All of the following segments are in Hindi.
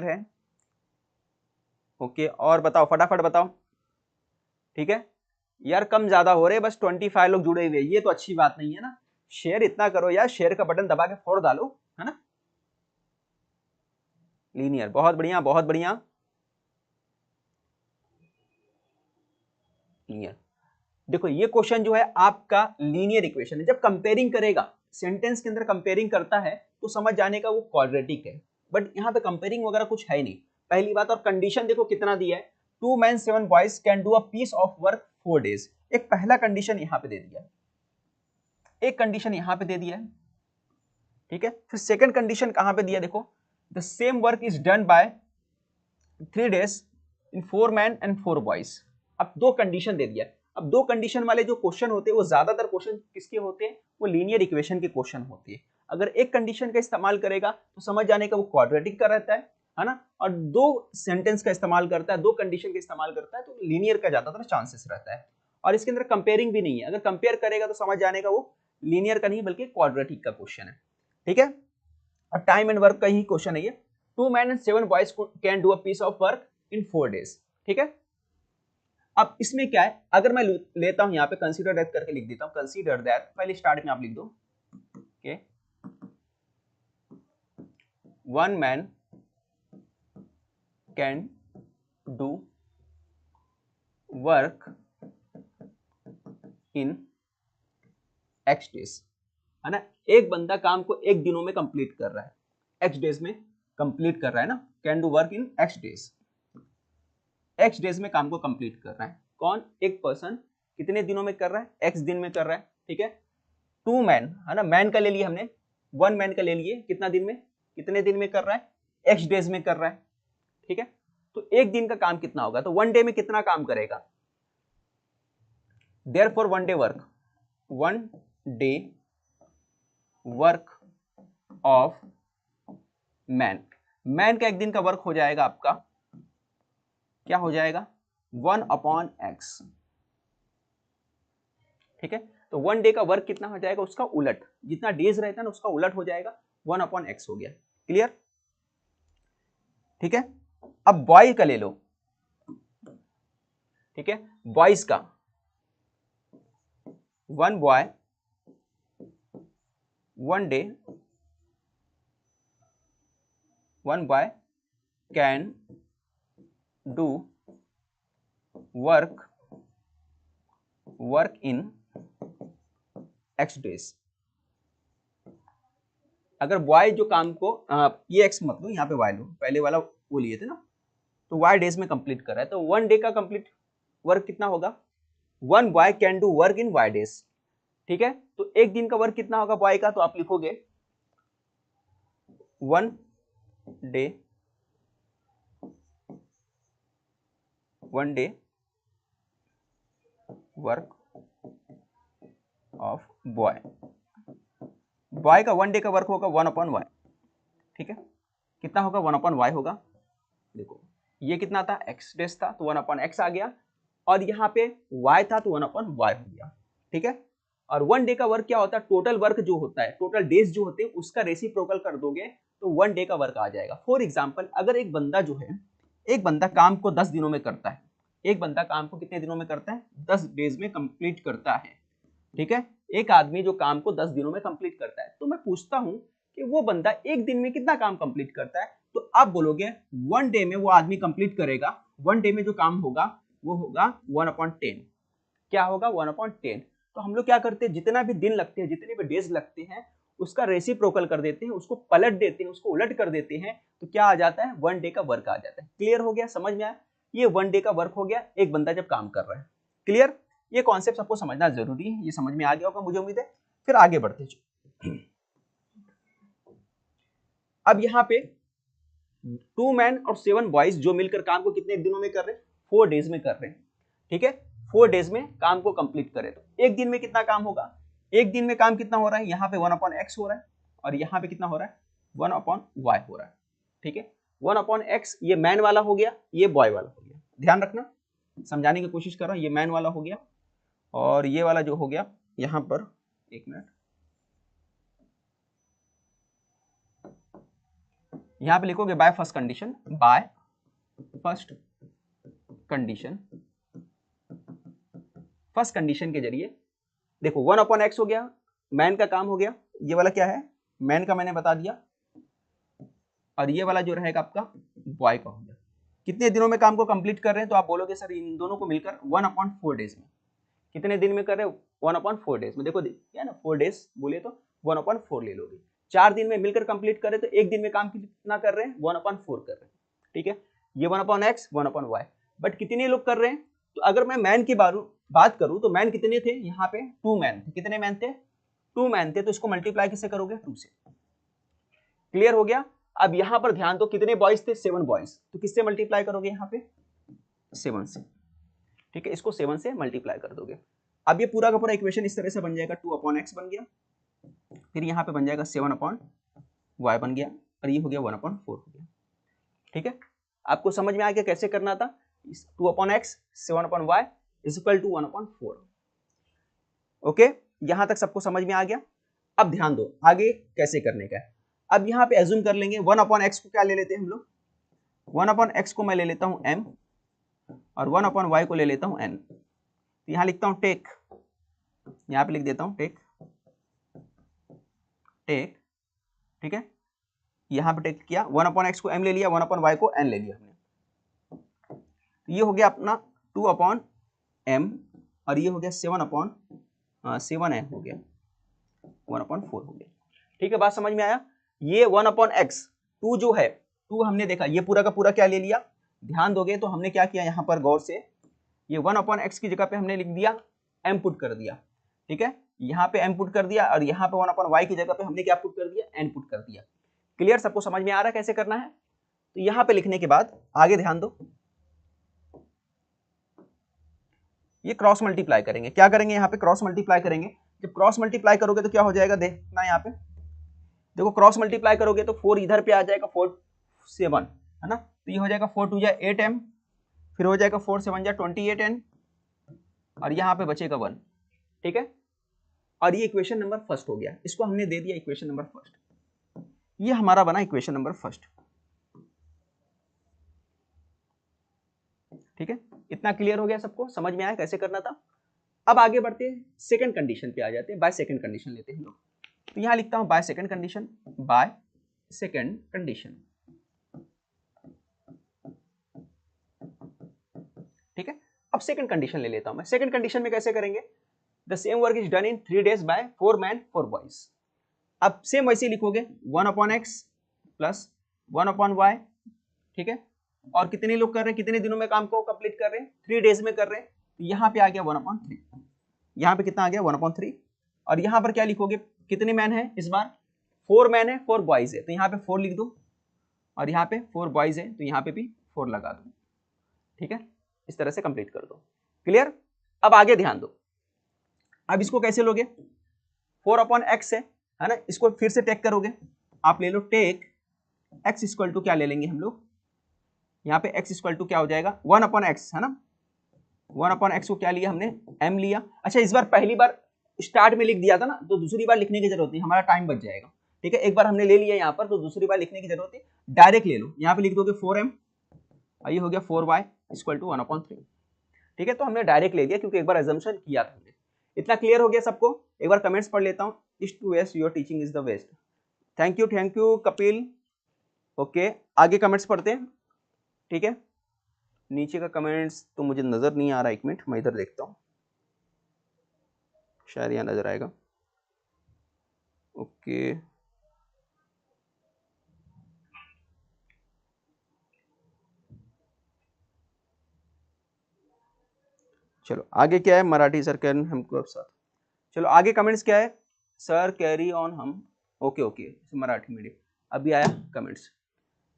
है। ओके, और बताओ, फटाफट बताओ। ठीक है यार, कम ज्यादा हो रहे, बस 25 लोग जुड़े हुए, ये तो अच्छी बात नहीं है ना। शेयर इतना करो यार, शेयर का बटन दबा के फोड़ डालो, है ना। लीनियर, बहुत बढ़िया बहुत बढ़िया। लीनियर, देखो ये क्वेश्चन जो है आपका लीनियर इक्वेशन है। जब कंपेयरिंग करेगा, सेंटेंस के अंदर कंपेयरिंग करता है तो समझ जाने का वो क्वाड्रेटिक है, बट यहाँ पे कंपेयरिंग वगैरह कुछ है नहीं, पहली बात। और कंडीशन देखो कितना दिया है, 2 men 7 boys can do a piece of work 4 days। एक पहला कंडीशन यहाँ पे दे दिया, एक कंडीशन यहाँ पे दे दिया है। ठीक है, फिर सेकंड कंडीशन कहां पे दिया, देखो the same work is done by 3 days in 4 men and 4 boys। अब दो कंडीशन दे दिया। अब दो कंडीशन वाले जो क्वेश्चन होते हैं वो ज्यादातर क्वेश्चन किसके होते हैं, वो लीनियर इक्वेशन के क्वेश्चन होते हैं। अगर एक कंडीशन का इस्तेमाल करेगा तो समझ जाने का वो क्वाड्रेटिक का रहता है ना। और दो सेंटेंस का इस्तेमाल करता है, दो कंडीशन का इस्तेमाल करता है तो लीनियर का ज्यादातर चांसेस रहता है। और इसके अंदर कंपेयरिंग भी नहीं है, अगर कंपेयर करेगा तो समझ जाने का वो लीनियर का नहीं बल्कि क्वाड्रेटिक का क्वेश्चन है। ठीक है, और टाइम एंड वर्क का ही क्वेश्चन है ये। 2 men and 7 boys can do a piece of work in 4 days। ठीक है, अब इसमें क्या है, अगर मैं लेता हूं यहाँ पे कंसीडर दैट करके लिख देता हूं, कंसीडर दैट, पहले स्टार्ट में आप लिख दो okay, 1 man can do work in x days, है ना। एक बंदा काम को एक दिनों में कंप्लीट कर रहा है, x डेज में कंप्लीट कर रहा है ना, can do work in x days, x days में काम को कंप्लीट कर रहा है। कौन, एक पर्सन कितने दिनों में कर रहा है, x दिन में कर रहा है। ठीक है, 2 मैन, है ना, मैन का ले लिया हमने, 1 मैन का ले लिए, कितना दिन में, कितने दिन में कर रहा है, x डेज में कर रहा है। ठीक है, तो एक दिन का काम कितना होगा, तो 1 डे में कितना काम करेगा, therefore 1 day work, 1 day work of man, man का एक दिन का वर्क हो जाएगा आपका, क्या हो जाएगा, 1/x। ठीक है, तो 1 डे का वर्क कितना हो जाएगा, उसका उलट, जितना डेज रहता है ना उसका उलट हो जाएगा, 1/x हो गया। क्लियर। ठीक है, अब बॉय का ले लो। ठीक है, बॉयज का, 1 boy 1 day, 1 boy can do work in x days. अगर y जो काम को ये x मत लो, यहाँ पे y लो, पहले वाला वो लिए थे ना, तो y डेज में कंप्लीट कर रहा है, तो 1 डे का कंप्लीट वर्क कितना होगा, 1 boy can do work in y days. ठीक है, तो एक दिन का वर्क कितना होगा बॉय का, तो आप लिखोगे 1 day 1 day work of boy, boy का 1 डे का वर्क होगा 1/y। ठीक है, कितना होगा, 1/y होगा। देखो ये कितना था, x डेज था तो 1/x आ गया, और यहाँ पे y था तो 1/y हो गया। ठीक है, और 1 डे का वर्क क्या होता है, टोटल वर्क जो होता है, टोटल डेज जो होते हैं उसका रेसिप्रोकल कर दोगे तो 1 डे का वर्क आ जाएगा। फॉर एग्जाम्पल, अगर एक बंदा जो है, एक बंदा काम को 10 दिनों में करता है, एक बंदा काम को कितने दिनों में करता है, 10 डेज में कंप्लीट करता है। ठीक है, एक आदमी जो काम को 10 दिनों में कंप्लीट करता है, तो मैं पूछता हूं कि वो बंदा एक दिन में कितना काम कंप्लीट करता है, तो आप बोलोगे 1 डे में वो आदमी कंप्लीट करेगा, 1 डे में जो काम होगा वो होगा 1/10। क्या होगा, 1/10। तो हम लोग क्या करते हैं, जितना भी दिन लगते हैं, जितने भी डेज लगते हैं, उसका रेसिप्रोकल कर देते हैं, उसको पलट देते हैं, उसको उलट कर देते हैं, तो क्या आ जाता है, 1 डे का वर्क आ जाता है। क्लियर हो गया, समझ में आया, ये 1 डे का वर्क हो गया एक बंदा जब काम कर रहा है। क्लियर, ये कॉन्सेप्ट सबको समझना जरूरी है, ये समझ में आ गया होगा मुझे उम्मीद है। फिर आगे बढ़ते चलो। अब यहाँ पे 2 मैन और 7 बॉयज जो मिलकर काम को कितने दिनों में कर रहे हैं, 4 डेज में कर रहे हैं। ठीक है, 4 डेज में काम को कंप्लीट करें तो एक दिन में कितना काम होगा, एक दिन में काम कितना हो रहा है, यहाँ पे 1/x हो रहा है, और यहाँ पे कितना हो रहा है, 1/y हो रहा है। ठीक है, 1/x ये मैन वाला हो गया, ये बॉय वाला हो गया। ध्यान रखना, समझाने की कोशिश कर रहा हूँ, ये मैन वाला हो गया, और ये वाला जो हो गया यहाँ पर, एक मिनट, यहां पे लिखोगे by first condition, by first condition, first condition के जरिए देखो 1/x हो गया, मैन का काम हो गया, ये वाला क्या है मैन का मैंने बता दिया, और ये वाला जो रहेगा आपका बॉय का हो गया। कितने दिनों में काम को कंप्लीट कर रहे हैं, तो आप बोलोगे सर इन दोनों को मिलकर 1/4 डेज में। कितने दिन में कर रहे हो 1/4 डेज में, देखो क्या ना 4 डेज बोले तो 1/4 ले लोगे। 4 दिन में मिलकर कंप्लीट कर रहे तो एक दिन में काम कितना कर रहे हैं 1/4 कर रहे हैं, ठीक है। ये 1/x 1/y, बट कितने लोग कर रहे हैं, तो अगर मैं मैन की बात करूं तो मैन कितने थे, यहाँ पे 2 मैन थे। कितने मैन थे 2 मैन थे, तो इसको मल्टीप्लाई किससे करोगे 2 से। क्लियर हो गया। अब यहां पर ध्यान दो कितने बॉयज थे 7 बॉयज, तो किससे मल्टीप्लाई करोगे यहाँ पे 7 से, ठीक है। इसको 7 से मल्टीप्लाई कर दोगे। अब ये पूरा का पूरा इक्वेशन इस तरह से बन जाएगा 2/x बन गया, फिर यहाँ पे बन जाएगा 7/y बन गया, और ये हो गया 1/4 हो गया, ठीक है। आपको समझ में आ गया कैसे करना था, 2/x 7/y is equal to 1/4। Okay, यहां तक सबको समझ में आ गया। अब ध्यान दो आगे कैसे करने का है। अब यहाँ पे एज्यूम कर लेंगे 1/x को क्या ले लेते हैं हम लोग, 1/x को मैं ले लेता हूं m, और 1/y को ले लेता हूं n। तो यहां लिखता हूं टेक, यहां पे लिख देता हूं टेक, ठीक है। यहां पे टेक किया, 1/x को m ले लिया, 1/y को n ले लिया हमने। तो ये हो गया अपना 2/m, और ये हो गया 7/n हो गया, 1/4 हो गया, ठीक है। बात समझ में आया। ये 1/x 2 जो है 2 हमने देखा, ये पूरा का पूरा क्या ले लिया, ध्यान दोगे तो हमने क्या किया यहाँ पर गौर से, ये 1/x की जगह पे हमने लिख दिया m पुट कर दिया, ठीक है। यहाँ पे m पुट कर दिया, और यहाँ पे 1/y की जगह पे हमने क्या पुट कर दिया n पुट कर दिया। क्लियर, सबको समझ में आ रहा है कैसे करना है। तो यहाँ पे लिखने के बाद आगे ध्यान दो, ये क्रॉस मल्टीप्लाई करेंगे। क्या करेंगे यहाँ पे क्रॉस मल्टीप्लाई करेंगे। जब क्रॉस मल्टीप्लाई करोगे तो क्या हो जाएगा, देखना यहाँ पे देखो, क्रॉस मल्टीप्लाई करोगे तो 4 इधर पे आ जाएगा, 4 7 है ना, तो ये हो जाएगा 4 2 8m, फिर हो जाएगा 4 7 28n, और यहाँ पे बचेगा 1, ठीक है। और ये इक्वेशन नंबर फर्स्ट हो गया, इसको हमने दे दिया इक्वेशन नंबर फर्स्ट। ये हमारा बना इक्वेशन नंबर फर्स्ट, ठीक है। इतना क्लियर हो गया, सबको समझ में आया कैसे करना था। अब आगे बढ़ते हैं, सेकंड कंडीशन पे आ जाते हैं, बाय सेकंड कंडीशन लेते हैं हम लोग। तो यहां लिखता हूं by second condition, by second condition, ठीक है। अब सेकंड कंडीशन ले लेता हूं मैं। सेकंड कंडीशन में कैसे करेंगे, the same work is done in 3 days by 4 men 4 boys। अब सेम वैसे लिखोगे 1/x प्लस 1/y, ठीक है। और कितने लोग कर रहे हैं, कितने दिनों में काम को कंप्लीट कर रहे हैं 3 days में कर रहे हैं। तो यहाँ पे आ गया 1/3, यहाँ पे कितना आ गया 1/3, और यहाँ पर क्या लिखोगे, कितने मैन है इस बार 4 मैन है 4 बॉयज है, तो यहाँ पे 4 लिख दो, और यहाँ पे 4 बॉयज है तो यहाँ पे भी 4 लगा दो, ठीक है। इस तरह से कंप्लीट कर दो। क्लियर। अब आगे ध्यान दो, अब इसको कैसे लोगे, 4/x है ना, इसको फिर से टेक करोगे, आप ले लो टेक x इक्वल टू क्या ले लेंगे हम लोग, यहाँ पे x इक्वल टू क्या हो जाएगा 1/x है ना, 1/x को क्या लिया हमने m लिया। अच्छा, इस बार पहली बार स्टार्ट में लिख दिया था ना, तो दूसरी बार लिखने की जरूरत नहीं, हमारा टाइम बच जाएगा, ठीक है। एक बार हमने ले लिया यहाँ पर, तो दूसरी बार लिखने की जरूरत है, डायरेक्ट ले लो। यहाँ पे लिख दोगे 4m, और ये हो गया 4y इक्वल टू 1/3, ठीक है। तो हमने डायरेक्ट ले लिया क्योंकि एक बार अजम्पशन किया था हमने। इतना क्लियर हो गया सबको। एक बार कमेंट्स पढ़ लेता हूँ, east to west your teaching is the best. Thank you Kapil. Okay, आगे कमेंट्स पढ़ते हैं, ठीक है। नीचे का कमेंट्स तो मुझे नजर नहीं आ रहा, एक मिनट मैं इधर देखता हूँ, शायद यहाँ नजर आएगा। ओके, चलो आगे क्या है, मराठी सर कैन हमको साथ। चलो आगे कमेंट्स क्या है, सर कैरी ऑन हम, ओके मराठी मीडियम, अभी आया कमेंट्स,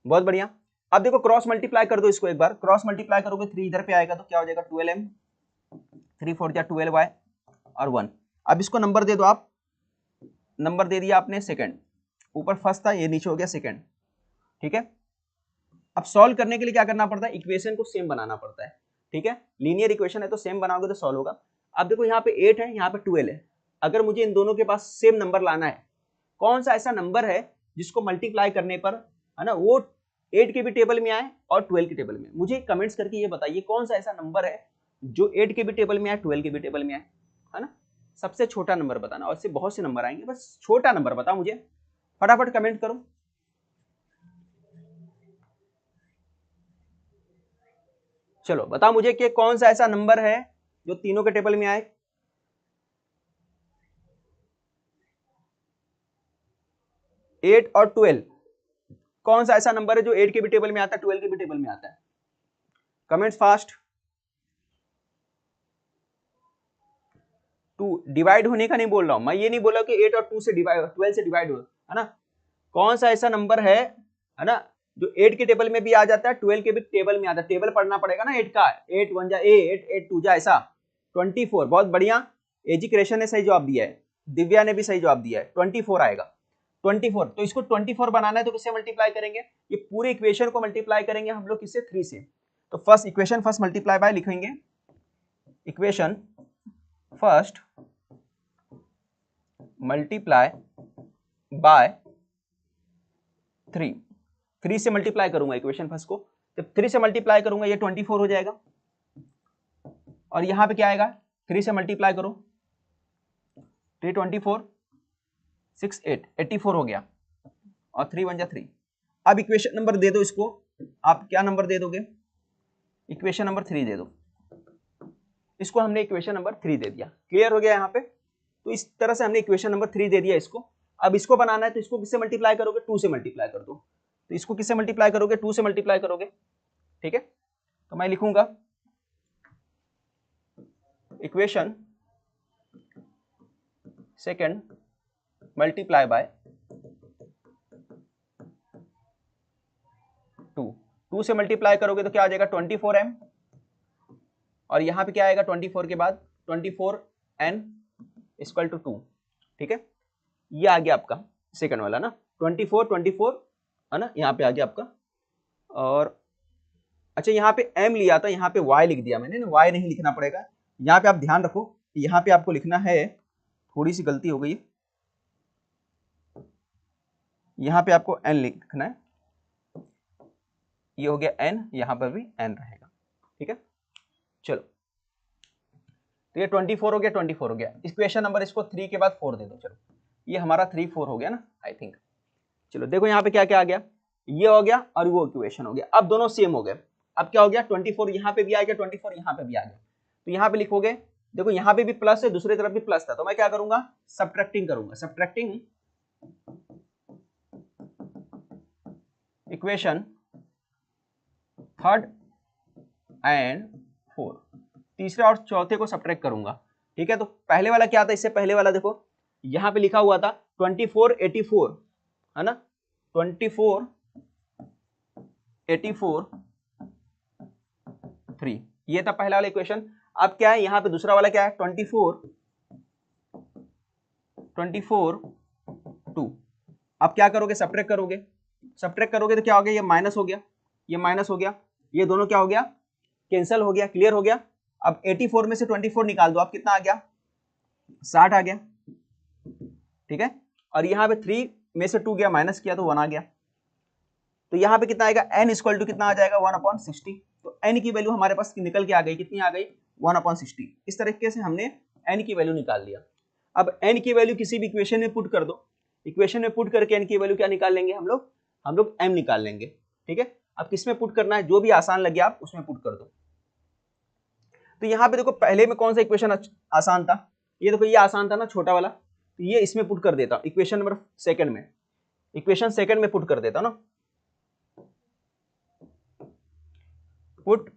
बहुत बढ़िया। अब देखो क्रॉस मल्टीप्लाई कर दो इसको, एक बार क्रॉस मल्टीप्लाई करोगे 3 इधर पे आएगा तो क्या हो जाएगा 12m, 3 4 12y और 1। अब इसको नंबर दे दो आप, नंबर दे दिया आपने सेकंड, ऊपर फर्स्ट था ये नीचे हो गया सेकंड, ठीक है। अब सॉल्व करने के लिए क्या करना पड़ता है, इक्वेशन को सेम बनाना पड़ता है, ठीक है। लीनियर इक्वेशन है तो सेम बनाओगे तो सॉल्व होगा। अब देखो यहाँ पे 8 है, यहाँ पे 12 है, अगर मुझे इन दोनों के पास सेम नंबर लाना है, कौन सा ऐसा नंबर है जिसको मल्टीप्लाई करने पर है ना, वो 8 के भी टेबल में आए और 12 के टेबल में। मुझे कमेंट्स करके ये बताइए कौन सा ऐसा नंबर है जो 8 के भी टेबल में आए, 12 के भी टेबल में आए, है ना। सबसे छोटा नंबर बताना, और इससे बहुत से नंबर आएंगे, बस छोटा नंबर बताओ मुझे, फटाफट कमेंट करो। चलो बताओ मुझे कि कौन सा ऐसा नंबर है जो तीनों के टेबल में आए। 8 और 12, कौन सा ऐसा नंबर है जो 8 के भी टेबल में आता है, 12 के भी टेबल में आता है? Comments fast. 2 डिवाइड होने का नहीं बोल रहा हूं मैं, ये नहीं बोल रहा कि 8 और 2 से डिवाइड, 12 से डिवाइड हो, है ना। कौन सा ऐसा नंबर है ना, जो 8 के टेबल में भी आ जाता है, 12 के भी टेबल में आता है। टेबल पढ़ना पड़ेगा ना 8 का, 8 1 जा 8, 8 2 जा ऐसा 24। बहुत बढ़िया, एजुकेशन ने सही जवाब दिया है, दिव्या ने भी सही जवाब दिया है, 24 आएगा। 24, तो इसको 24 बनाना है तो किससे मल्टीप्लाई करेंगे, ये पूरे इक्वेशन को मल्टीप्लाई करेंगे हम लोग किससे, 3 से। तो first equation first multiply by लिखेंगे, इक्वेशन फर्स्ट मल्टीप्लाई बाय 3, 3 से मल्टीप्लाई करूंगा इक्वेशन फर्स्ट को, जब 3 से मल्टीप्लाई करूंगा ये 24 हो जाएगा, और यहां पे क्या आएगा, 3 से मल्टीप्लाई करो, 3 24 6 8 84 हो गया, और 3 1 जा 3। अब इक्वेशन नंबर दे दो इसको, आप क्या नंबर दे दोगे, इक्वेशन नंबर 3 दे दो। इसको हमने इक्वेशन नंबर 3 दे दिया, क्लियर हो गया यहाँ पे। तो इस तरह से हमने इक्वेशन नंबर 3 दे दिया इसको। अब इसको बनाना है तो इसको किससे मल्टीप्लाई करोगे, 2 से मल्टीप्लाई कर दो। तो इसको किससे मल्टीप्लाई करोगे, 2 से मल्टीप्लाई करोगे, ठीक है। तो मैं लिखूंगा इक्वेशन सेकेंड मल्टीप्लाई बाय 2 से मल्टीप्लाई करोगे तो क्या आ जाएगा 24m, और यहां पे क्या आएगा 24 के बाद 24n इक्वल टू 2, ठीक है। ये आ गया आपका सेकंड वाला ना, 24 है ना, यहाँ पे आ गया आपका। और अच्छा यहाँ पे m लिया था, यहाँ पे y लिख दिया मैंने ना, y नहीं लिखना पड़ेगा। यहाँ पे आप ध्यान रखो, यहाँ पे आपको लिखना है, थोड़ी सी गलती हो गई, यहाँ पे आपको n लिखना है, ये हो गया n, यहाँ पर भी n रहेगा, ठीक है। चलो तो ये 24 हो गया, 24 हो गया। इक्वेशन नंबर इसको 3 के बाद 4 दे दो, चलो ये हमारा 3 4 हो गया ना आई थिंक। चलो देखो यहाँ पे क्या क्या आ गया, ये हो गया और वो इक्वेशन हो गया। अब दोनों सेम हो गए। अब क्या हो गया 24 यहाँ पे भी आ गया, 24 यहाँ पे भी आ गया। तो यहाँ पे लिखोगे, देखो यहाँ पे भी प्लस है, दूसरी तरफ भी प्लस था, तो मैं क्या करूंगा सब्ट्रैक्टिंग करूंगा, subtracting equation third and fourth, तीसरे और चौथे को सब्ट्रैक्ट करूंगा, ठीक है। तो पहले वाला क्या था, इससे पहले वाला देखो यहाँ पे लिखा हुआ था 24 84, है ना, 24 84 3, ये था पहला वाला इक्वेशन। अब क्या है यहाँ पे दूसरा वाला क्या है 24 2। अब क्या करोगे सब्ट्रैक्ट करोगे, सब्ट्रैक्ट करोगे तो क्या हो गया, ये माइनस हो गया, ये माइनस हो गया, ये दोनों क्या हो गया कैंसिल हो गया, क्लियर हो गया। अब 84 में से 24 निकाल दो, आप कितना आ गया 60 आ गया, ठीक है। और यहाँ पे 3 में से 2 गया माइनस किया तो 1 आ गया। तो यहाँ पे कितना आएगा n इक्वल टू कितना आ जाएगा 1/60। तो n की वैल्यू हमारे पास निकल के आ गई, कितनी आ गई 1/60। इस तरीके से हमने n की वैल्यू निकाल लिया। अब n की वैल्यू किसी भी इक्वेशन में पुट कर दो, इक्वेशन में पुट करके n की वैल्यू क्या निकाल लेंगे हम लोग m निकाल लेंगे, ठीक है। अब किसमें पुट करना है, जो भी आसान लगे आप उसमें पुट कर दो। तो यहाँ पे देखो पहले में कौन सा इक्वेशन आसान था, ये देखो ये आसान था ना छोटा वाला, तो ये इसमें पुट कर देता, इक्वेशन नंबर सेकंड में, इक्वेशन सेकंड में पुट कर देता ना, put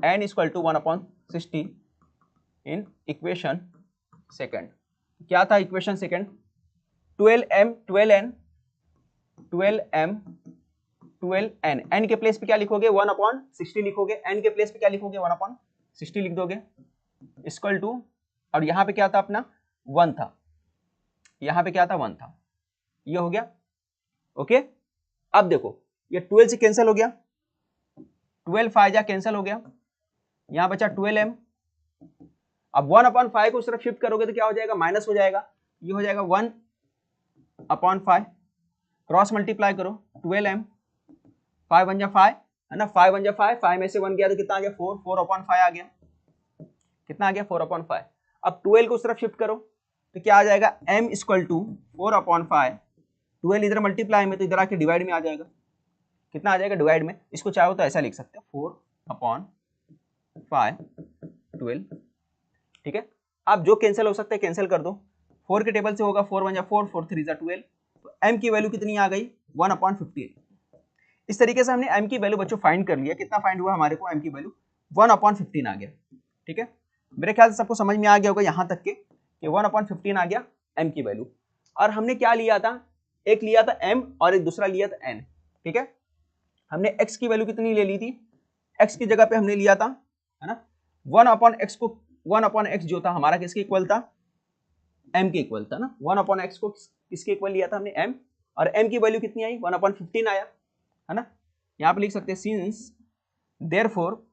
n equal to 1/60 in equation second. क्या था equation second 12m 12n 12m 12n, n के प्लेस पे क्या लिखोगे 1/60 लिखोगे, n के प्लेस पे क्या लिखोगे 1/60 लिख दोगे, इक्वल टू, और यहाँ पे क्या था अपना 1 था, यहाँ पे क्या था 1 था, ये हो गया ओके। अब देखो ये 12 से कैंसिल हो गया, 12 5 जा कैंसिल हो गया, यहाँ बचा 12m। अब 1/5 को उस तरफ शिफ्ट करोगे तो क्या हो जाएगा माइनस हो जाएगा, ये हो जाएगा 1/5। क्रॉस मल्टीप्लाई करो 12m, 5 1 जा 5 है ना, 5 1 जा 5, 5 में से 1 गया तो कितना आ गया 4, 4/5 आ गया, कितना आ गया 4/5। अब 12 को उस तरफ शिफ्ट करो तो क्या आ जाएगा m इक्वल टू 4/5, 12 इधर मल्टीप्लाई में तो इधर आके डिवाइड में आ जाएगा, कितना आ जाएगा डिवाइड में, इसको चाहो तो ऐसा लिख सकते हो 4/5 12, ठीक है। अब जो कैंसिल हो सकता है कैंसिल कर दो, 4 के टेबल से होगा 4 1 जा 4, 4 3 जा 12, तो m की वैल्यू कितनी आ गई 1/15। इस तरीके से हमने m की वैल्यू बच्चों फाइंड कर लिया, कितना फाइंड हुआ हमारे को, m की वैल्यू 1/15 आ गया, ठीक है। मेरे ख्याल से सबको समझ में आ गया होगा यहाँ तक के कि 1/15 आ गया m की वैल्यू। और हमने क्या लिया था, एक लिया था m और एक दूसरा लिया था n, ठीक है। हमने x की वैल्यू कितनी ले ली थी, x की जगह पे हमने लिया था है ना 1/x को, 1/x जो था हमारा किसके इक्वल था, m के इक्वल था ना, 1/x को किसके इक्वल लिया था हमने m, और m की वैल्यू कितनी आई 1/15 आया है ना। यहाँ पे लिख सकते हैं since therefore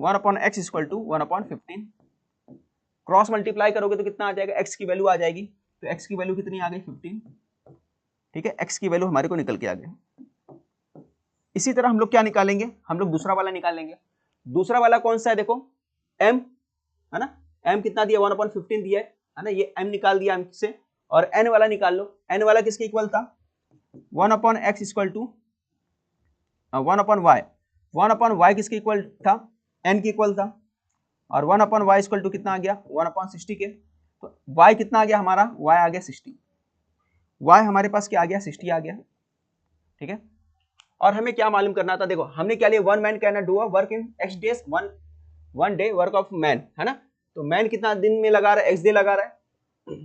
1/x equal to 1/15, cross multiply करोगे तो कितना आ जाएगा, x की वैल्यू आ जाएगी, तो x की वैल्यू कितनी आ गई 15, ठीक है, x की वैल्यू हमारे को निकल के आ गई। इसी तरह हम लोग क्या निकालेंगे, हम लोग दूसरा वाला निकालेंगे। दूसरा वाला कौन सा है, देखो m है ना, m कितना दिया 1/15 दिया है ना, ये m निकाल दिया m से, और n वाला निकाल लो, n वाला किसके इक्वल था 1/x equal to 1/y, 1/y किसके इक्वल था, n के इक्वल था, और 1/y इक्वल टू कितना आ गया 1/60 के, तो y कितना आ गया हमारा, y आ गया 60, y हमारे पास क्या आ गया 60 आ गया, ठीक है। और हमें क्या मालूम करना था, देखो हमने क्या लिया, one man can not do a work in x days, one day work of man है ना, तो मैन कितना दिन में लगा रहा है, x डे लगा रहा है,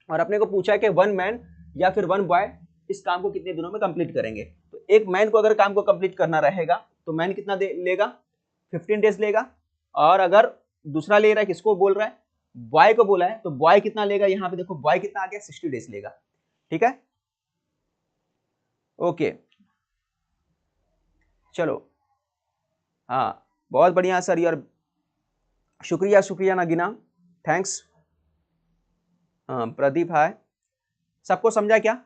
और अपने को पूछा है कि वन मैन या फिर वन बॉय इस काम को कितने दिनों में कंप्लीट करेंगे। तो एक मैन को अगर काम को कंप्लीट करना रहेगा तो मैन कितना लेगा 15 डेज लेगा, और अगर दूसरा ले रहा है किसको बोल रहा है, बॉय को बोला है, तो बॉय कितना लेगा, यहाँ पे देखो बॉय कितना आ गया 60 डेज लेगा, ठीक है। ओके चलो, हाँ बहुत बढ़िया सर यार, शुक्रिया शुक्रिया नगीना, थैंक्स। प्रदीप है, सबको समझा क्या,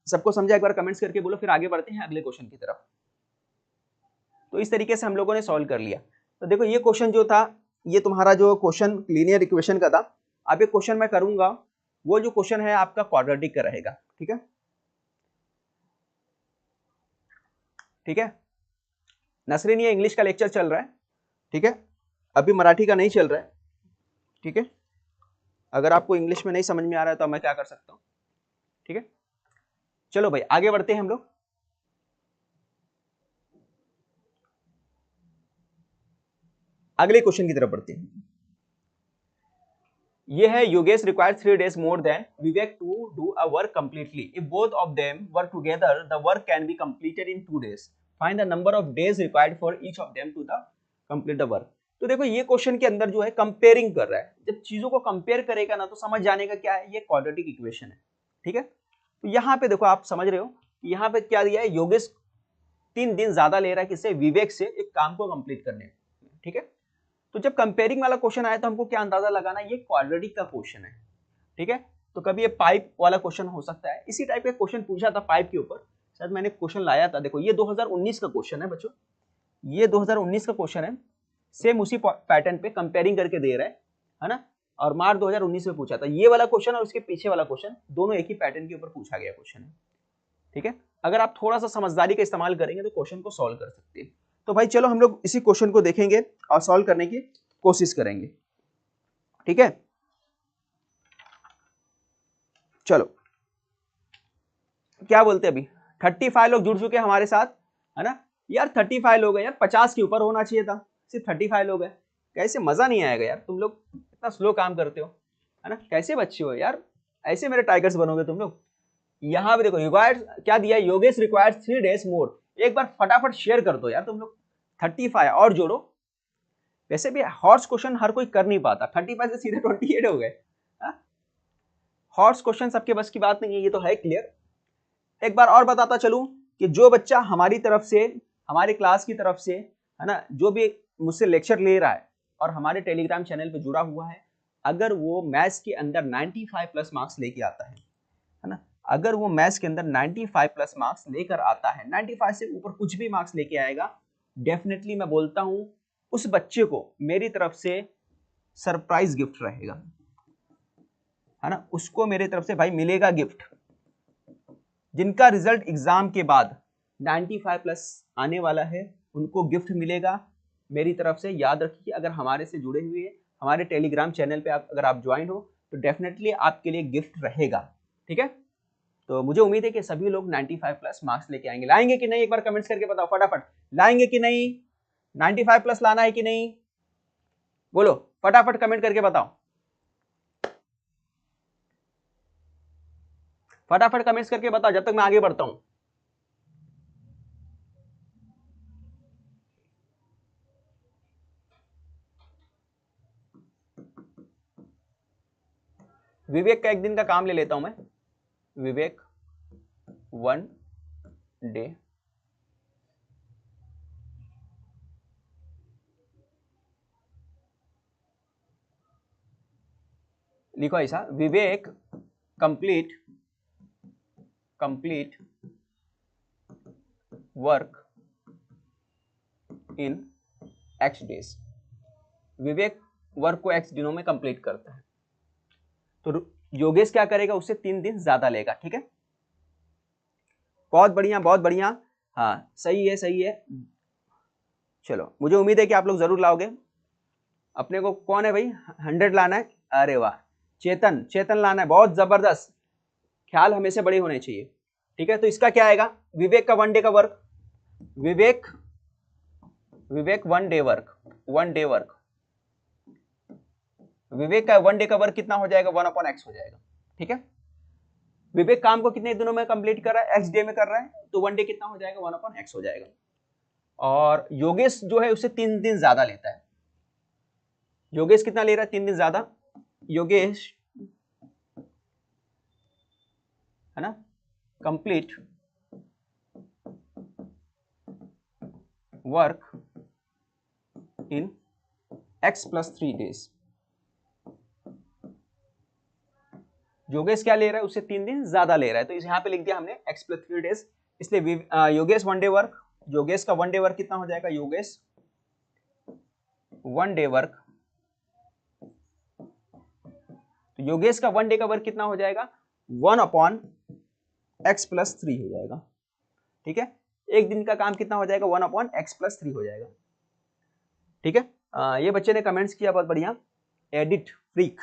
सबको समझा, एक बार कमेंट्स करके बोलो, फिर आगे बढ़ते हैं अगले क्वेश्चन की तरफ। तो इस तरीके से हम लोगों ने सॉल्व कर लिया। तो देखो ये क्वेश्चन जो था, ये तुम्हारा जो क्वेश्चन लीनियर इक्वेशन का था, अब एक क्वेश्चन मैं करूंगा, वो जो क्वेश्चन है आपका क्वाड्रेटिक का रहेगा, ठीक है, ठीक है। नसरीन ये इंग्लिश का लेक्चर चल रहा है, ठीक है, अभी मराठी का नहीं चल रहा है, ठीक है। अगर आपको इंग्लिश में नहीं समझ में आ रहा है तो मैं क्या कर सकता हूँ, ठीक है। चलो भाई आगे बढ़ते हैं हम लोग। अगले क्वेश्चन की तरफ बढ़ते हैं। ये है Yogesh required 3 days more than Vivek to do a work completely, if both of them work together the work can be completed in 2 days, find the number of days required for each of them to the complete the work. तो देखो ये क्वेश्चन के अंदर जो है कंपेयरिंग कर रहा है, जब चीजों को कंपेयर करेगा ना तो समझ जाने का क्या है, ये क्वाड्रेटिक इक्वेशन है, ठीक है। तो यहाँ पे देखो आप समझ रहे हो, यहाँ पे क्या दिया है, योगेश 3 दिन ज्यादा ले रहा है किससे, विवेक से, एक काम को कंप्लीट करने, ठीक है। तो जब कंपेयरिंग वाला क्वेश्चन आया तो हमको क्या अंदाजा लगाना, ये क्वाड्रेटिक का क्वेश्चन है, ठीक है। तो कभी ये पाइप वाला क्वेश्चन हो सकता है, इसी टाइप का क्वेश्चन पूछा था पाइप के ऊपर, शायद मैंने क्वेश्चन लाया था। देखो ये 2019 का क्वेश्चन है बच्चों, ये 2019 का क्वेश्चन है, सेम उसी पैटर्न पे कंपेयरिंग करके दे रहा है ना, और मार्च 2019 में पूछा था। ये वाला क्वेश्चन और उसके पीछे वाला क्वेश्चन दोनों एक ही पैटर्न के ऊपर पूछा गया क्वेश्चन है, ठीक है। अगर आप थोड़ा सा समझदारी का इस्तेमाल करेंगे तो क्वेश्चन को सॉल्व कर सकते हैं। तो भाई चलो हम लोग इसी क्वेश्चन को देखेंगे और सॉल्व करने की कोशिश करेंगे, ठीक है। चलो क्या बोलते हैं, अभी 35 लोग जुड़ चुके हैं हमारे साथ, है ना यार, 35 लोग हैं यार, 50 के ऊपर होना चाहिए था, सिर्फ 35 लोग हैं, कैसे मजा नहीं आएगा यार, तुम लोग इतना स्लो काम करते हो, है ना, कैसे बच्चे हो यार, ऐसे मेरे टाइगर्स बनोगे तुम लोग। यहाँ पे देखो रिक्वायर्ड क्या दिया है, योगेश रिक्वायर्ड 3 days मोर, एक बार फटाफट शेयर कर दो यार तुम लोग, 35 और जोड़ो। वैसे भी हॉर्स क्वेश्चन हर कोई कर नहीं पाता, 35 से सीधे 28 हो गए, हॉर्स क्वेश्चन सबके बस की बात नहीं है, ये तो है क्लियर। एक बार और बताता चलूं कि जो बच्चा हमारी तरफ से, हमारी क्लास की तरफ से, है ना, जो भी मुझसे लेक्चर ले रहा है और हमारे टेलीग्राम चैनल पे जुड़ा हुआ है, अगर वो मैथ्स के अंदर 95 प्लस मार्क्स लेके आता है ना, अगर वो मैथ्स के अंदर 95 प्लस मार्क्स लेकर आता है, 95 से ऊपर कुछ भी मार्क्स लेके आएगा, डेफिनेटली मैं बोलता हूं उस बच्चे को मेरी तरफ से सरप्राइज गिफ्ट रहेगा, है ना, उसको मेरी तरफ से भाई मिलेगा गिफ्ट। जिनका रिजल्ट एग्जाम के बाद 95 प्लस आने वाला है उनको गिफ्ट मिलेगा मेरी तरफ से। याद रखिए, अगर हमारे से जुड़े हुए हमारे टेलीग्राम चैनल पे अगर आप ज्वाइन हो तो डेफिनेटली आपके लिए गिफ्ट रहेगा, ठीक है। तो मुझे उम्मीद है कि सभी लोग 95 प्लस मार्क्स लेके आएंगे। लाएंगे कि नहीं, एक बार कमेंट्स करके बताओ फटाफट, लाएंगे कि नहीं, 95 प्लस लाना है कि नहीं, बोलो फटाफट कमेंट करके बताओ, फटाफट कमेंट्स करके बताओ जब तक मैं आगे बढ़ता हूं। विवेक का एक दिन का काम ले लेता हूं मैं, विवेक 1 डे, लिखो ऐसा, Vivek complete work in x days. Vivek work को x दिनों में कंप्लीट करता है, तो योगेश क्या करेगा, उससे 3 दिन ज्यादा लेगा, ठीक है। बहुत बढ़िया बहुत बढ़िया, हाँ सही है सही है। चलो मुझे उम्मीद है कि आप लोग जरूर लाओगे। अपने को कौन है भाई, 100 लाना है, अरे वाह, चेतन, चेतन लाना है, बहुत जबरदस्त, ख्याल हमेशा बड़े होने चाहिए, ठीक है। तो इसका क्या आएगा, विवेक का 1 डे का वर्क, विवेक 1 डे वर्क, विवेक का 1 डे का वर्क कितना हो जाएगा, 1/x हो जाएगा, ठीक है। विवेक काम को कितने दिनों में कंप्लीट कर रहा है, x डे में कर रहा है, तो 1 डे कितना हो जाएगा, 1/x हो जाएगा। और योगेश जो है उससे 3 दिन ज्यादा लेता है। योगेश कितना ले रहा है, 3 दिन ज्यादा। योगेश, है ना, complete work in x + 3 days. Yogesh क्या ले रहा है, उससे 3 दिन ज्यादा ले रहा है, तो इस यहाँ पे लिख दिया हमने x + 3 डेज, इसलिए योगेश 1 डे वर्क, योगेश का 1 डे वर्क कितना हो जाएगा, योगेश 1 डे वर्क, तो योगेश का 1 डे का वर्क कितना हो जाएगा, 1/x + 3 हो जाएगा, ठीक है। एक दिन का काम कितना हो जाएगा, 1/x + 3 हो जाएगा, ठीक है। ये बच्चे ने कमेंट्स किया, बहुत बढ़िया, एडिट फ्रीक,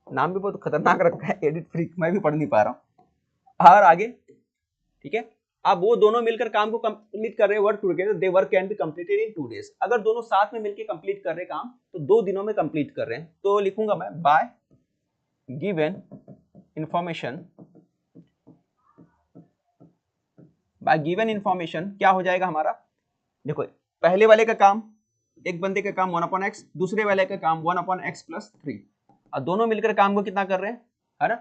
नाम भी बहुत खतरनाक रखा है, एडिट फ्रीक, मैं भी पढ़ नहीं पा रहा हूं। और आगे, ठीक है, अब वो दोनों मिलकर काम को कंप्लीट कर रहे हैं, work together, they work can be completed in 2 days. अगर दोनों साथ में मिलकर कंप्लीट कर रहे हैं काम, तो 2 दिनों में कंप्लीट कर रहे हैं, तो लिखूंगा मैं बाय गिवन इंफॉर्मेशन, क्या हो जाएगा हमारा, देखो पहले वाले का काम, एक बंदे का काम 1/x, दूसरे वाले का काम 1/x + 3, और दोनों मिलकर काम को कितना कर रहे हैं, है ना,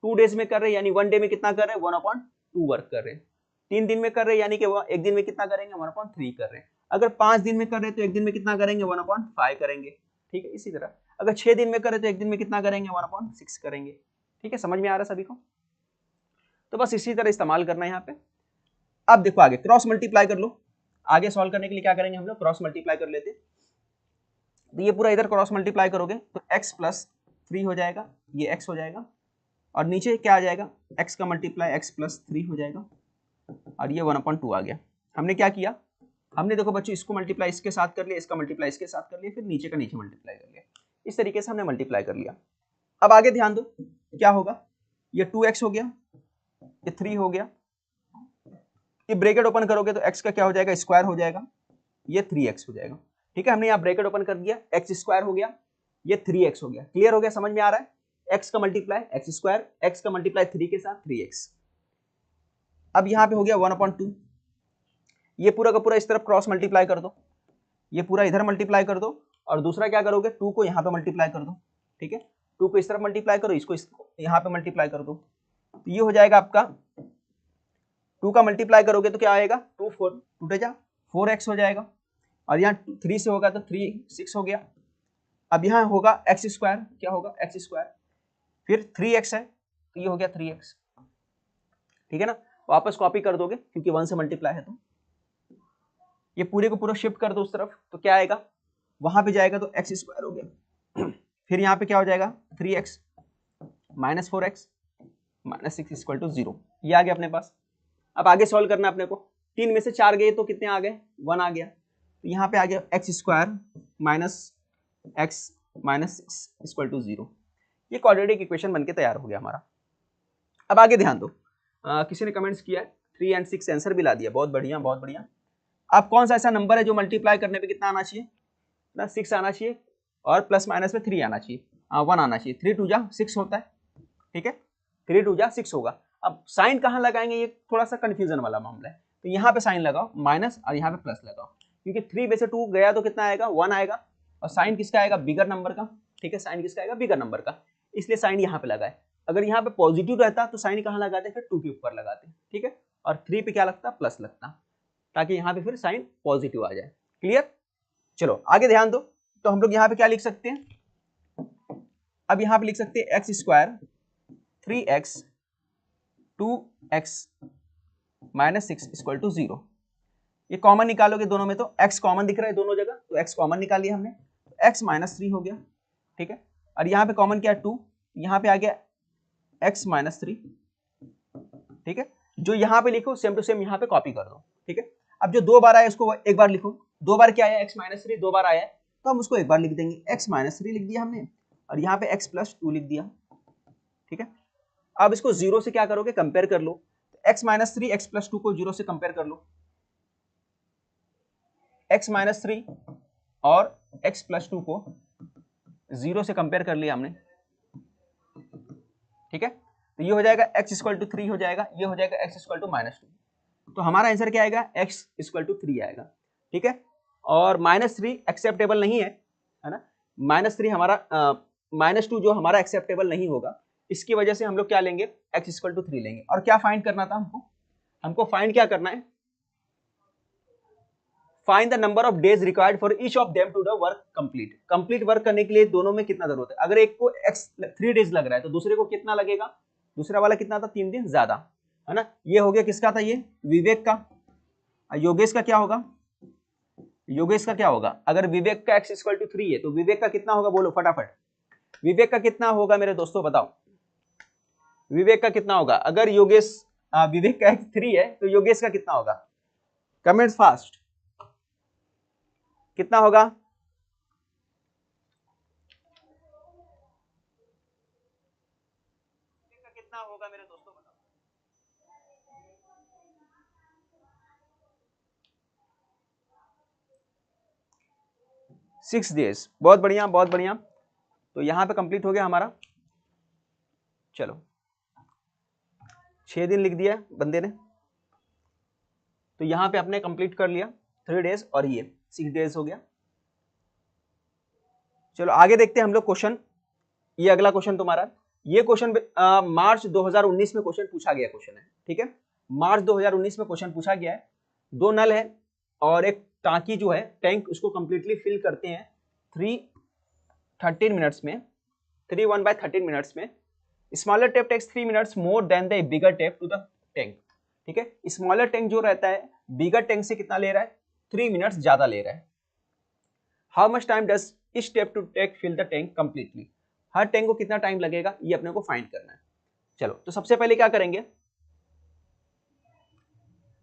2 डेज में कर रहे हैं, यानी 1 डे में कितना कर रहे हैं, 1/2 वर्क कर रहे हैं। 3 दिन में कर रहे हैं, यानी कि एक दिन में कितना करेंगे, 1/3 कर रहे हैं। अगर 5 दिन में कर रहे हैं तो एक दिन में कितना करेंगे, 1/5 करेंगे, ठीक है। इसी तरह अगर 6 दिन में कर रहे हैं तो एक दिन में कितना करेंगे, 1/6 करेंगे, ठीक है। समझ में आ रहा है सभी को, तो बस इसी तरह इस्तेमाल करना है यहाँ पे। अब देखो आगे क्रॉस मल्टीप्लाई कर लो, आगे सॉल्व करने के लिए क्या करेंगे हम लोग, क्रॉस मल्टीप्लाई कर लेते। तो ये पूरा इधर क्रॉस मल्टीप्लाई करोगे तो x + 3 हो जाएगा, ये x हो जाएगा, और नीचे क्या आ जाएगा, x का मल्टीप्लाई x + 3 हो जाएगा, और ये 1/2 आ गया। हमने क्या किया, हमने देखो बच्चों इसको मल्टीप्लाई इसके साथ कर लिया, इसका मल्टीप्लाई इसके साथ कर लिया, फिर नीचे का नीचे मल्टीप्लाई कर लिया, इस तरीके से हमने मल्टीप्लाई कर लिया। अब आगे ध्यान दो क्या होगा, ये 2x हो गया, ये 3 हो गया, ये ब्रैकेट ओपन करोगे तो x का क्या हो जाएगा, स्क्वायर हो जाएगा, ये 3x हो जाएगा, ठीक है। हमने यहाँ ब्रैकेट ओपन कर दिया, x स्क्वायर हो गया, ये 3x हो गया, क्लियर हो गया, समझ में आ रहा है। x का मल्टीप्लाई x स्क्वायर, x का मल्टीप्लाई 3 के साथ 3x। अब यहाँ पे हो गया 1/2, ये पूरा का पूरा इस तरफ क्रॉस मल्टीप्लाई कर दो, ये पूरा इधर मल्टीप्लाई कर दो, और दूसरा क्या करोगे, 2 को यहाँ पे मल्टीप्लाई कर दो, ठीक है। 2 को इस तरफ मल्टीप्लाई करो, इसको यहाँ पे मल्टीप्लाई कर दो, तो ये हो जाएगा आपका 2 का मल्टीप्लाई करोगे तो क्या आएगा, 2 4 टूटे जा 4x हो जाएगा, और यहाँ 3 से होगा तो 3 6 हो गया। अब यहाँ होगा x स्क्वायर, क्या होगा x स्क्वायर, फिर 3x है तो ये हो गया 3x, ठीक है ना, वापस कॉपी कर दोगे क्योंकि 1 से मल्टीप्लाई है, तो ये पूरे को पूरा शिफ्ट कर दो उस तरफ, तो क्या आएगा, वहां पे जाएगा तो एक्स स्क्वायर हो गया। फिर यहाँ पे क्या हो जाएगा, 3x minus 4x minus 6 equal to 0, ये आ गया अपने पास। अब आगे सॉल्व करना अपने को, 3 में से 4 गए तो कितने आ गए, 1 आ गया, तो यहाँ पे आ गया x square minus x minus 6 equal to 0। ये क्वाड्रेटिक इक्वेशन बनके तैयार हो गया हमारा। अब आगे ध्यान दो, किसी ने कमेंट्स किया है 3 और 6 आंसर भी ला दिया, बहुत बढ़िया बहुत बढ़िया। अब कौन सा ऐसा नंबर है जो मल्टीप्लाई करने पे कितना आना चाहिए ना, 6 आना चाहिए और प्लस माइनस में 3 आना चाहिए, 1 आना चाहिए, 3 2 जा 6 होता है, ठीक है, 3 2 जा 6 होगा। अब साइन कहाँ लगाएंगे, ये थोड़ा सा कंफ्यूजन वाला मामला है, तो यहाँ पे साइन लगाओ माइनस और यहाँ पे प्लस लगाओ, क्योंकि 3 में से 2 गया तो कितना आएगा, 1 आएगा, और साइन किसका आएगा, बिगर नंबर का, ठीक है, साइन किसका आएगा, बिगर नंबर का, इसलिए साइन यहाँ पे लगाए। अगर यहाँ पे पॉजिटिव रहता तो साइन कहाँ लगाते, फिर 2 के ऊपर लगाते, ठीक है, और 3 पे क्या लगता, प्लस लगता, ताकि यहाँ पे फिर साइन पॉजिटिव आ जाए। क्लियर, चलो आगे ध्यान दो। तो हम लोग यहाँ पे क्या लिख सकते हैं, अब यहाँ पे लिख सकते हैं x square 3x 2x minus 6 equal to 0। ये कॉमन निकालोगे दोनों में, तो x कॉमन दिख रहा है दोनों जगह, तो x कॉमन निकाल लिया हमने, तो x माइनस 3 हो गया, ठीक है, और यहाँ पे कॉमन क्या है 2, यहाँ पे आ गया x माइनस 3, ठीक है, जो यहाँ पे लिखो सेम टू सेम यहाँ पे कॉपी कर दो, ठीक है। अब जो 2 बार आया उसको एक बार लिखो, 2 बार क्या आया, x माइनस 3 2 बार आया है, तो हम उसको एक बार लिख देंगे, x माइनस 3 लिख दिया हमने, और यहाँ पे x प्लस 2 लिख दिया, ठीक है। अब इसको 0 से क्या करोगे, कंपेयर कर लो, x माइनस 3 x प्लस 2 को 0 से कंपेयर कर लो, x माइनस 3 और x प्लस 2 को 0 से कंपेयर कर लिया हमने, ठीक है, तो ये हो जाएगा x इक्वल टू 3 हो जाएगा, ये हो जाएगा x इक्वल टू माइनस 2, तो हमारा आंसर क्या आएगा, x इक्वल टू 3 आएगा, ठीक है। और माइनस 3 एक्सेप्टेबल नहीं है ना, माइनस 3 हमारा माइनस 2 जो हमारा एक्सेप्टेबल नहीं होगा, इसकी वजह से हम लोग क्या लेंगे, x इक्वल टू 3 लेंगे। और क्या फाइंड करना था हमको फाइंड क्या करना है, find the number of days required for each of them to the work complete work करने के लिए दोनों में कितना जरूरत है। अगर एक को 3 डेज लग रहा है तो दूसरे को कितना लगेगा, दूसरा वाला कितना था, 3 दिन ज्यादा, है ना। ये हो गया किसका था, ये विवेक का। योगेश का क्या होगा, योगेश का क्या होगा, अगर विवेक का x इक्वल टू 3 है तो विवेक का कितना होगा, बोलो फटाफट, विवेक का कितना होगा मेरे दोस्तों, बताओ विवेक का कितना होगा। अगर योगेश विवेक का x 3 है तो योगेश का कितना होगा, कमेंट्स फास्ट, कितना होगा, कितना होगा मेरे दोस्तों, बताओ। 6 डेज, बहुत बढ़िया बहुत बढ़िया। तो यहां पे कंप्लीट हो गया हमारा, चलो 6 दिन लिख दिया बंदे ने, तो यहां पे अपने कंप्लीट कर लिया 3 डेज, और ये 6 डेज हो गया। चलो आगे देखते हैं हम लोग क्वेश्चन, ये अगला क्वेश्चन तुम्हारा, ये क्वेश्चन मार्च 2019 में क्वेश्चन पूछा गया क्वेश्चन है, ठीक है, मार्च 2019 में क्वेश्चन पूछा गया है। 2 नल है और एक टांकी जो है टैंक, उसको कंप्लीटली फिल करते हैं 13 मिनट्स में, 1/13 मिनट्स में। Smaller tap takes 3 minutes more than the bigger tap to the tank, ठीक है। स्मॉलर टैंक जो रहता है बिगर टैंक से कितना ले रहा है, 3 मिनट्स ज्यादा ले रहा है। How much time does each tap to take fill the tank completely, हर टैंक को कितना टाइम लगेगा, ये अपने को फाइंड करना है। चलो तो सबसे पहले क्या करेंगे,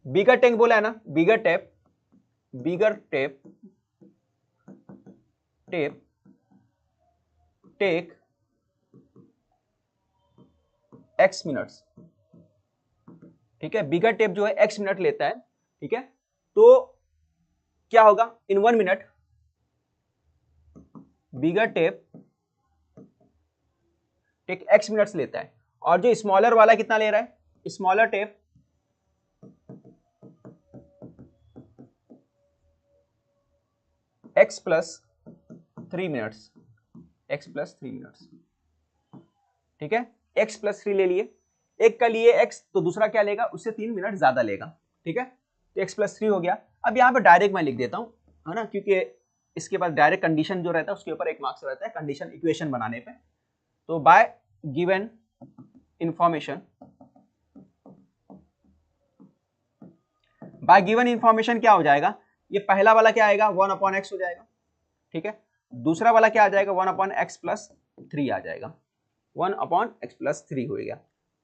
बिगर टैंक बोला है ना, बिगर टेप टेक x मिनट्स, ठीक है, बिगर टेप जो है x मिनट लेता है, ठीक है। तो क्या होगा, इन 1 मिनट बिगर टेप टेक x मिनट्स लेता है, और जो स्मॉलर वाला कितना ले रहा है, smaller tape x plus 3 minutes, ठीक है, x प्लस 3 ले लिए, एक का लिए x तो दूसरा क्या लेगा, उससे 3 मिनट ज्यादा लेगा, ठीक है, तो x प्लस 3 हो गया। अब यहाँ पे डायरेक्ट मैं लिख देता हूँ, है ना, क्योंकि इसके पास डायरेक्ट कंडीशन जो रहता है उसके ऊपर 1 मार्क्स रहता है कंडीशन इक्वेशन बनाने पे। तो bye given information bye given information क्या हो जाएगा, ये पहला वाला क्या आएगा 1/x हो जाएगा, ठीक है। दूसरा वाला क्या आ जाएगा 1/x प्लस 3 आ जाएगा, 1/x प्लस 3 हो गया।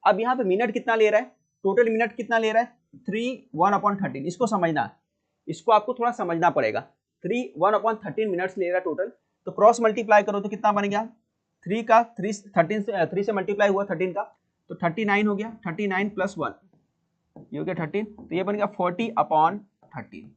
अब यहाँ पे मिनट कितना ले रहा है, टोटल मिनट कितना ले रहा है 3 1/13, इसको समझना, इसको आपको थोड़ा समझना पड़ेगा। 3 1/13 मिनट्स ले रहा है टोटल, तो क्रॉस मल्टीप्लाई करो तो कितना बन गया, 3 का 3 से मल्टीप्लाई हुआ 13 का, तो 39 हो गया, 39 प्लस 1 ये हो गया 13, तो ये बन गया 40/13।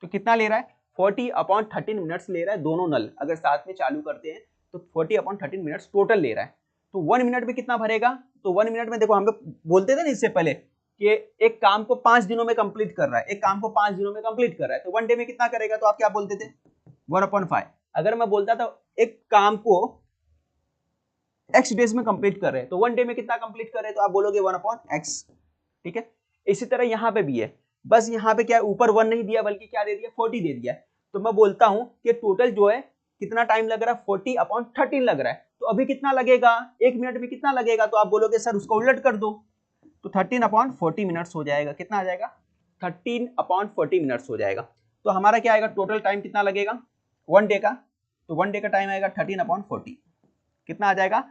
तो कितना ले रहा है 40/13 मिनट्स ले रहा है, दोनों नल अगर साथ में चालू करते हैं तो 40/13 मिनट्स टोटल ले रहा है। तो 1 मिनट में कितना भरेगा, तो 1 मिनट में देखो हम लोग बोलते थे ना इससे पहले कि एक काम को 5 दिनों में कंप्लीट कर रहा है, एक काम को 5 दिनों में कंप्लीट कर रहा है, तो 1 डे में कितना करेगा, तो आप क्या बोलते थे 1/5। अगर मैं बोलता था एक काम को x डेज में कंप्लीट कर रहे हैं, तो 1 डे में कितना कंप्लीट कर रहे हैं, तो आप बोलोगे 1/x, ठीक है। इसी तरह यहाँ पे भी है, बस यहाँ पे क्या है ऊपर 1 नहीं दिया बल्कि क्या दे दिया 40 दे दिया, तो मैं बोलता हूँ कि टोटल जो है कितना टाइम लग रहा है 40/13 लग रहा है, तो अभी कितना लगेगा 1 मिनट में कितना लगेगा, तो आप बोलोगे सर उसको उलट कर दो, तो 13/40 मिनट्स हो जाएगा, कितना आ जाएगा 13/40 मिनट्स हो जाएगा। तो हमारा क्या आएगा टोटल टाइम कितना लगेगा 1 डे का, तो 1 डे का टाइम आएगा 13/40, कितना आ जाएगा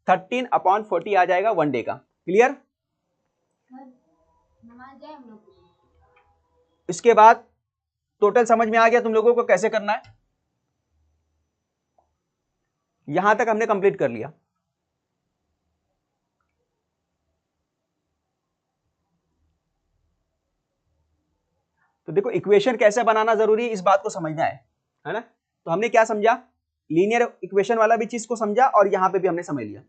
13/40 आ जाएगा 1 डे का। क्लियर, इसके बाद टोटल समझ में आ गया तुम लोगों को कैसे करना है, यहां तक हमने कंप्लीट कर लिया। तो देखो इक्वेशन कैसे बनाना जरूरी है इस बात को समझना है ना। तो हमने क्या समझा, लीनियर इक्वेशन वाला भी चीज को समझा और यहां पे भी हमने समझ लिया।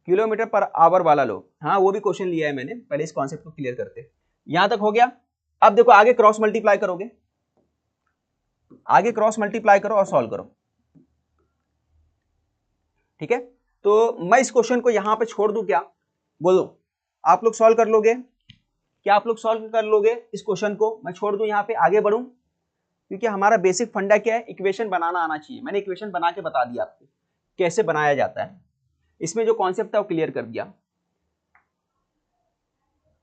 किलोमीटर पर आवर वाला लो, हाँ वो भी क्वेश्चन लिया है मैंने, पहले इस कॉन्सेप्ट को क्लियर करते। यहां तक हो गया। अब देखो आगे क्रॉस मल्टीप्लाई करोगे, आगे क्रॉस मल्टीप्लाई करो और सॉल्व करो, ठीक है। तो मैं इस क्वेश्चन को यहां पे छोड़ दूं क्या, बोलो आप लोग सॉल्व कर लोगे, क्या आप लोग सॉल्व कर लोगे इस क्वेश्चन को, मैं छोड़ दूं यहां पे आगे बढ़ूं, क्योंकि हमारा बेसिक फंडा क्या है इक्वेशन बनाना आना चाहिए। मैंने इक्वेशन बना के बता दिया आपको कैसे बनाया जाता है, इसमें जो कॉन्सेप्ट था वो क्लियर कर दिया।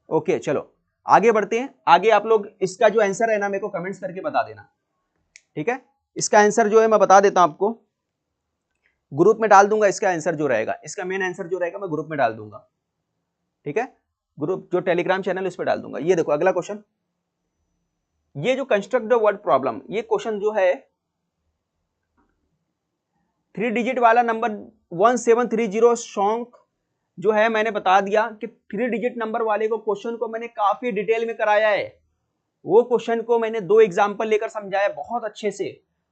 ओके चलो आगे बढ़ते हैं। आगे आप लोग इसका जो आंसर है ना मेरे को कमेंट्स करके बता देना, ठीक है। इसका आंसर जो है मैं बता देता हूं आपको, ग्रुप में डाल दूंगा इसका आंसर जो रहेगा, इसका मेन आंसर जो रहेगा मैं ग्रुप में डाल दूंगा, ठीक है। ग्रुप जो टेलीग्राम चैनल उस पर डाल दूंगा। ये देखो अगला क्वेश्चन, ये जो कंस्ट्रक्ट द वर्ड प्रॉब्लम, ये क्वेश्चन जो है 3 डिजिट वाला नंबर 1730 शौक जो है, मैंने बता दिया कि 3 डिजिट नंबर वाले को क्वेश्चन को मैंने काफी डिटेल में कराया है। वो क्वेश्चन को मैंने 2 एग्जांपल लेकर समझाया बहुत अच्छे से।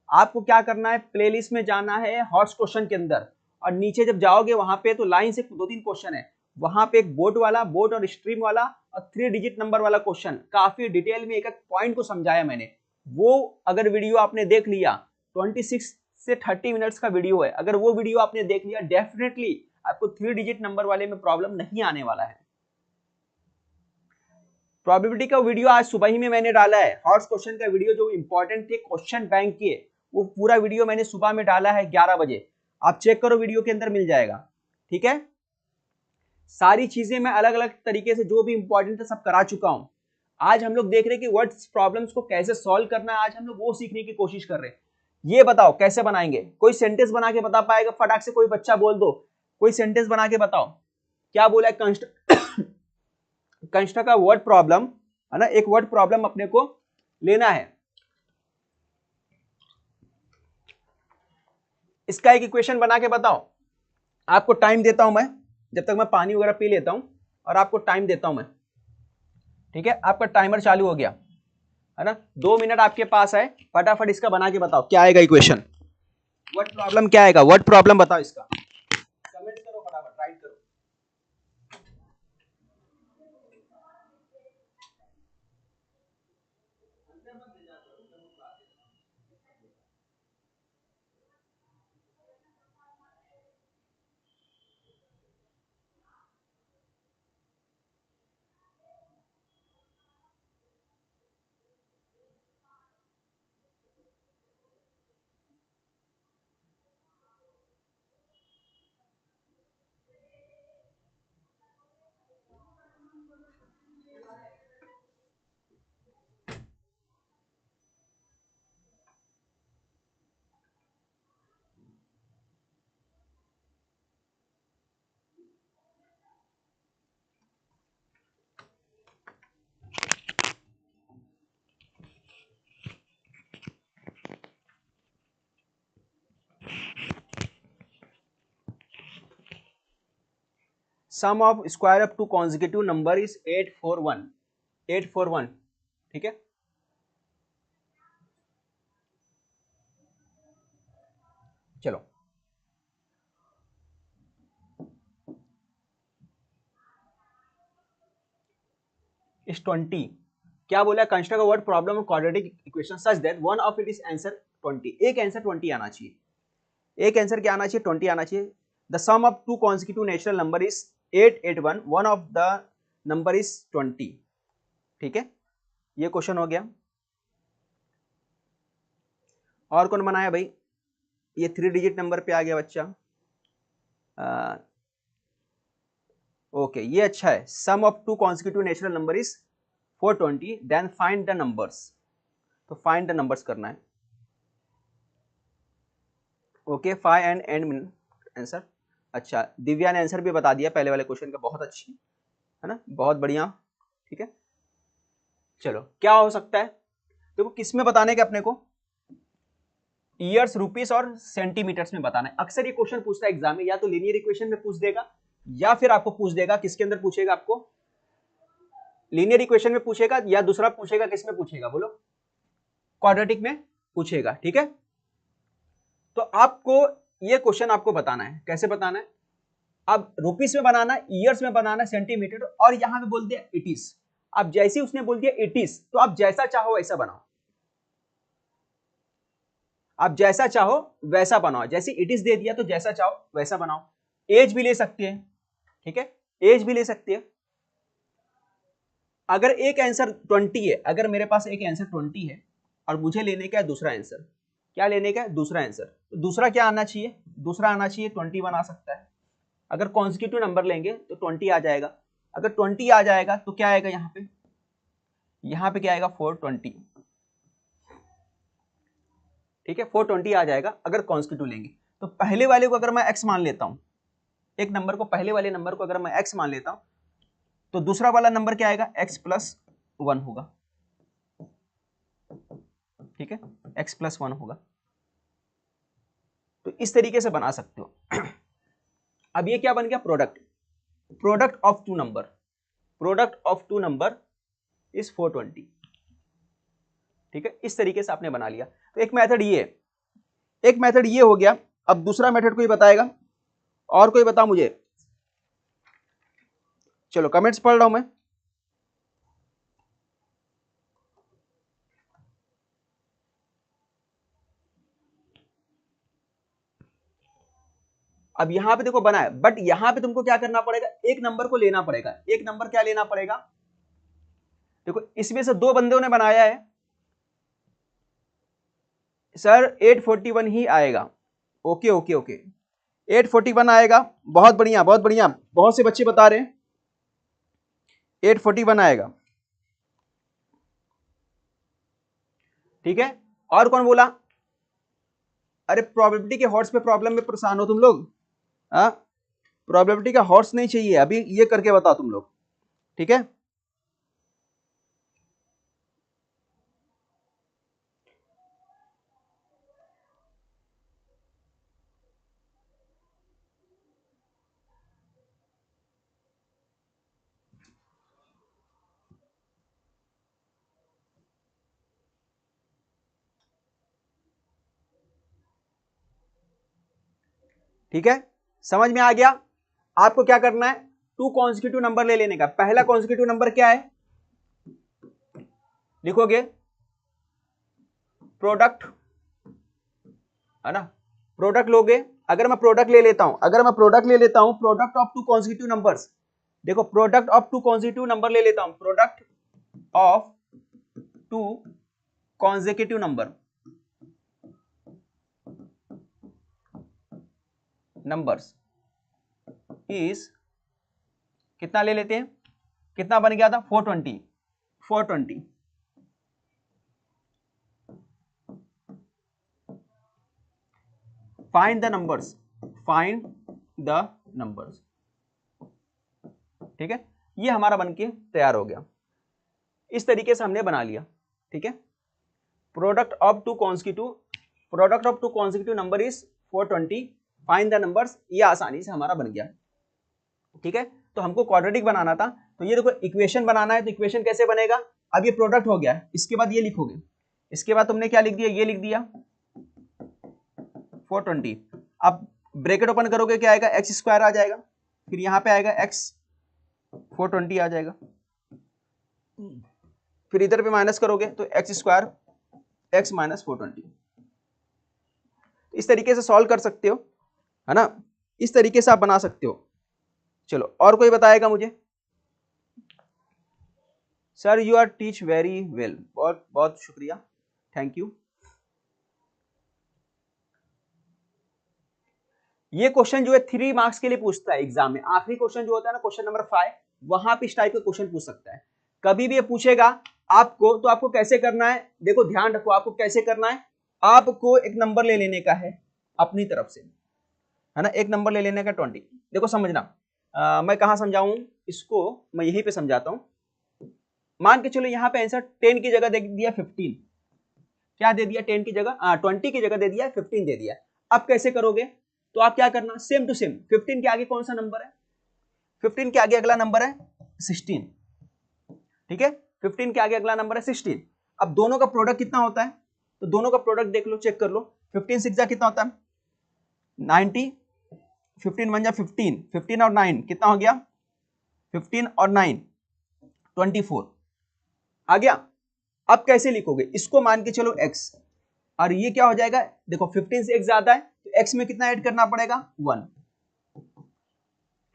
आपको क्या करना है, प्लेलिस्ट में जाना है हॉट्स क्वेश्चन के अंदर, और नीचे जब जाओगे वहां पे तो लाइन से 2-3 क्वेश्चन है, वहां पे एक बोट वाला, बोट और स्ट्रीम वाला और 3 डिजिट नंबर वाला क्वेश्चन काफी डिटेल में एक एक पॉइंट को समझाया मैंने। वो अगर वीडियो आपने देख लिया, 26 से 30 मिनट्स का वीडियो है, अगर वो वीडियो आपने देख लिया डेफिनेटली आपको 3 डिजिट नंबर वाले में प्रॉब्लम नहीं आने वाला है। प्रोबेबिलिटी का वीडियो आज सुबह ही में मैंने डाला है, हॉट्स क्वेश्चन का वीडियो जो इंपॉर्टेंट थे क्वेश्चन बैंक के, वो पूरा वीडियो मैंने सुबह में डाला है 11 बजे, आप चेक करो वीडियो के अंदर मिल जाएगा, ठीक है। सारी चीजें मैं अलग अलग तरीके से जो भी इंपॉर्टेंट है सब करा चुका हूं। आज हम लोग देख रहे हैं कि वर्ड्स प्रॉब्लम्स को कैसे सॉल्व करना है, आज हम लोग वो सीखने की कोशिश कर रहे हैं। ये बताओ कैसे बनाएंगे, कोई सेंटेंस बना के बता पाएगा फटाक से, कोई बच्चा बोल दो, कोई सेंटेंस बना के बताओ। क्या बोला है कंस्ट्रक्ट का वर्ड प्रॉब्लम है ना, एक वर्ड प्रॉब्लम अपने को लेना है, इसका एक इक्वेशन बना के बताओ। आपको टाइम देता हूं मैं, जब तक मैं पानी वगैरह पी लेता हूं, और आपको टाइम देता हूं मैं, ठीक है। आपका टाइमर चालू हो गया है ना, 2 मिनट आपके पास है, फटाफट इसका बना के बताओ क्या आएगा इक्वेशन, वर्ड प्रॉब्लम क्या आएगा, वर्ड प्रॉब्लम बताओ इसका, कमेंट करो फटाफट, राइट करो। Sum of square of two consecutive number is 841, 841, ठीक है। चलो इस 20 क्या बोला, construct a word problem of quadratic equation such that one of it is answer 20, एक आंसर 20 आना चाहिए, एक आंसर क्या आना चाहिए, 20 आना चाहिए। The sum of two consecutive natural number is 881, one of the number is 20, ठीक है, ये क्वेश्चन हो गया। और कौन बनाया भाई, ये 3 डिजिट नंबर पे आ गया बच्चा, ओके ये अच्छा है। Sum of two consecutive natural number is 420, then find the numbers, तो फाइंड द नंबर्स करना है, ओके 5 एंड एंड आंसर। अच्छा दिव्या ने आंसर भी बता दिया पहले वाले क्वेश्चन का, बहुत अच्छी है ना, बहुत बढ़िया, ठीक है। चलो क्या हो सकता है, देखो किस में बताने के अपने को, ईयर्स, रुपीस और सेंटीमीटर्स में बताना है। अक्सर ये क्वेश्चन पूछता है एग्जाम में, या तो लीनियर इक्वेशन में पूछ देगा या फिर आपको पूछ देगा किसके अंदर पूछेगा, आपको लीनियर इक्वेशन में पूछेगा, या दूसरा पूछेगा किस में पूछेगा बोलो, क्वाड्रेटिक में पूछेगा, ठीक है। तो आपको ये क्वेश्चन आपको बताना है, कैसे बताना है, अब रुपीस में बनाना, ईयर्स में बनाना, सेंटीमीटर, और यहां पे बोल दिया इट इज। अब जैसे उसने बोल दिया इट इज, तो आप जैसा चाहो वैसा बनाओ, आप जैसा चाहो वैसा बनाओ, जैसे इट इज दे दिया तो जैसा चाहो वैसा बनाओ। एज भी ले सकते हैं, ठीक है, एज भी ले सकते हैं। अगर एक आंसर 20 है, अगर मेरे पास एक आंसर 20 है और मुझे लेने का है दूसरा आंसर, क्या लेने का है, दूसरा आंसर, तो दूसरा क्या आना चाहिए, दूसरा आना चाहिए 21 आ सकता है। अगर कॉन्जिक्यूटिव नंबर लेंगे तो 20 आ जाएगा, अगर 20 आ जाएगा तो क्या आएगा यहाँ पे, यहाँ पे क्या आएगा 420, ठीक है 420 आ जाएगा अगर कॉन्जिक्यूटिव लेंगे। तो पहले वाले को अगर मैं x मान लेता हूं, एक नंबर को, पहले वाले नंबर को अगर मैं x मान लेता हूं, तो दूसरा वाला नंबर क्या आएगा, x+1 होगा, ठीक है, x+1 होगा। तो इस तरीके से बना सकते हो। अब ये क्या बन गया, product, product of two number, product of two number is 420, ठीक है, इस तरीके से आपने बना लिया। तो एक मेथड ये है, एक मेथड ये हो गया। अब दूसरा मेथड कोई बताएगा, और कोई बता मुझे, चलो कमेंट्स पढ़ रहा हूं मैं। अब यहां पे देखो बना है, बट यहां पे तुमको क्या करना पड़ेगा, एक नंबर को लेना पड़ेगा, एक नंबर क्या लेना पड़ेगा, देखो इसमें से दो बंदों ने बनाया है, सर 841 ही आएगा, ओके ओके ओके 841 आएगा, बहुत बढ़िया बहुत बढ़िया, बहुत से बच्चे बता रहे हैं 841 आएगा, ठीक है। और कौन बोला, अरे प्रोबेबिलिटी के हॉर्स पे प्रॉब्लम में परेशान हो तुम लोग, हाँ प्रोबेबिलिटी का हॉर्स नहीं चाहिए, अभी ये करके बताओ तुम लोग, ठीक है। ठीक है, समझ में आ गया। आपको क्या करना है, टू कॉन्जिक्यूटिव नंबर ले लेने का। पहला कॉन्जिक्यूटिव नंबर क्या है, लिखोगे प्रोडक्ट, है ना, प्रोडक्ट लोगे। अगर मैं प्रोडक्ट ले लेता हूं, अगर मैं प्रोडक्ट ले लेता हूं, product of two consecutive numbers, देखो product of two consecutive number ले लेता हूं, product of two consecutive number, numbers is, कितना ले लेते हैं, कितना बन गया था 420, 420, find the numbers, find the numbers, ठीक है। ये हमारा बनके तैयार हो गया, इस तरीके से हमने बना लिया, ठीक है। Product of two consecutive, product of two consecutive number is 420, find the numbers, ये आसानी से हमारा बन गया, ठीक है। तो हमको क्वाड्रेटिक बनाना था, तो ये देखो इक्वेशन बनाना है, तो इक्वेशन कैसे बनेगा, अब ये प्रोडक्ट हो गया, इसके बाद ये लिखोगे, इसके बाद तुमने क्या लिख दिया, ये लिख दिया 420, अब ब्रैकेट ओपन करोगे क्या आएगा, एक्स स्क्वायर आ जाएगा, फिर यहाँ पे आएगा एक्स 420 आ जाएगा, फिर इधर पे माइनस करोगे तो एक्स स्क्वायर एक्स माइनस 420। इस तरीके से सॉल्व कर सकते हो, है ना, इस तरीके से आप बना सकते हो। चलो और कोई बताएगा मुझे। Sir you are teach very well, बहुत बहुत शुक्रिया, थैंक यू। ये क्वेश्चन जो है 3 मार्क्स के लिए पूछता है एग्जाम में, आखिरी क्वेश्चन जो होता है ना क्वेश्चन नंबर 5, वहां पे इस टाइप का क्वेश्चन पूछ सकता है। कभी भी ये पूछेगा आपको, तो आपको कैसे करना है, देखो ध्यान रखो, आपको कैसे करना है, आपको एक नंबर ले लेने का है अपनी तरफ से, है ना, एक नंबर ले लेने का 20। देखो समझना, मैं कहाँ समझाऊं इसको, मैं यहीं पे समझाता हूं। मान के चलो यहाँ पे आंसर 10 की जगह दे दिया 15, क्या दे दिया, 10 की जगह 20 की जगह दे दिया 15 दे दिया। अब कैसे करोगे, तो आप क्या करना, सेम टू सेम 15 के आगे कौन सा नंबर है, 15 के आगे अगला नंबर है 16, ठीक है, 15 के आगे अगला नंबर है 16। अब दोनों का प्रोडक्ट कितना होता है, तो दोनों का प्रोडक्ट देख लो, चेक कर लो, 15 6 जा कितना होता है 90, 15 1 जा 15, 15 और 9 कितना हो गया, 15 और 9 24 आ गया। अब कैसे लिखोगे, इसको मान के चलो x, और ये क्या हो जाएगा, देखो 15 से x ज्यादा है तो x में कितना ऐड करना पड़ेगा 1,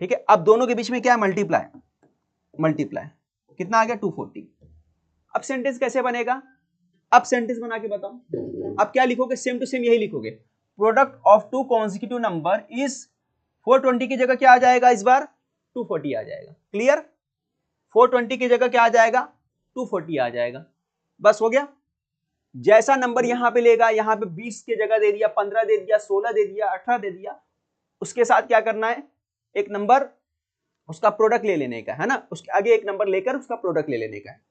ठीक है। अब दोनों के बीच में क्या है, मल्टीप्लाई, मल्टीप्लाई कितना आ गया 240। अब सेंटेंस कैसे बनेगा, अब सेंटेंस बना के बताओ, अब क्या लिखोगे, सेम टू सेम यही लिखोगे, product of to consecutive number is 420 की जगह क्या आ जाएगा, इस बार 240 आ जाएगा, क्लियर, 420 की जगह क्या आ जाएगा 240 आ जाएगा, बस हो गया। जैसा नंबर यहां पे लेगा, यहां पे 20 की जगह दे दिया, 15 दे दिया, 16 दे दिया, 18 दे दिया, उसके साथ क्या करना है, एक नंबर उसका प्रोडक्ट ले लेने का है ना, उसके आगे एक नंबर लेकर उसका प्रोडक्ट ले लेने का है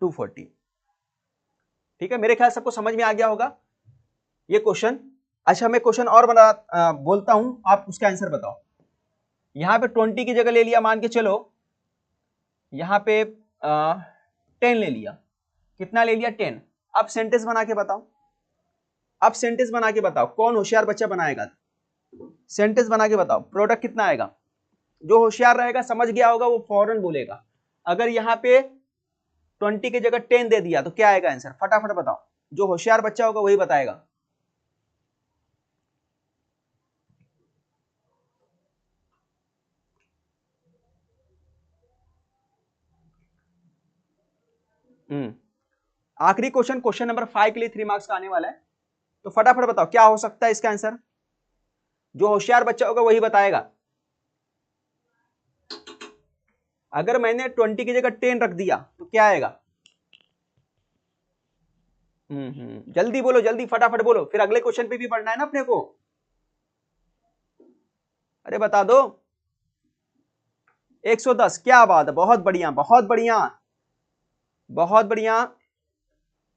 240, ठीक है। मेरे ख्याल सबको समझ में आ गया होगा ये क्वेश्चन। अच्छा मैं क्वेश्चन और बोलता हूं, आप उसका आंसर बताओ। यहां पे 20 की जगह ले लिया, मान के चलो यहां पे 10 ले लिया, कितना ले लिया 10। अब सेंटेंस बना के बताओ, अब सेंटेंस बना के बताओ, कौन होशियार बच्चा बनाएगा, सेंटेंस बना के बताओ, प्रोडक्ट कितना आएगा, जो होशियार रहेगा समझ गया होगा वो फौरन बोलेगा। अगर यहाँ पे 20 की जगह 10 दे दिया तो क्या आएगा आंसर, फटाफट बताओ, जो होशियार बच्चा होगा वही बताएगा। आखिरी क्वेश्चन, क्वेश्चन नंबर 5 के लिए 3 मार्क्स का आने वाला है, तो फटाफट बताओ क्या हो सकता है इसका आंसर, जो होशियार बच्चा होगा वही बताएगा। अगर मैंने 20 की जगह 10 रख दिया तो क्या आएगा, जल्दी बोलो, जल्दी फटाफट बोलो, फिर अगले क्वेश्चन पे भी पढ़ना है ना अपने को, अरे बता दो। 110, क्या बात है, बहुत बढ़िया बहुत बढ़िया बहुत बढ़िया,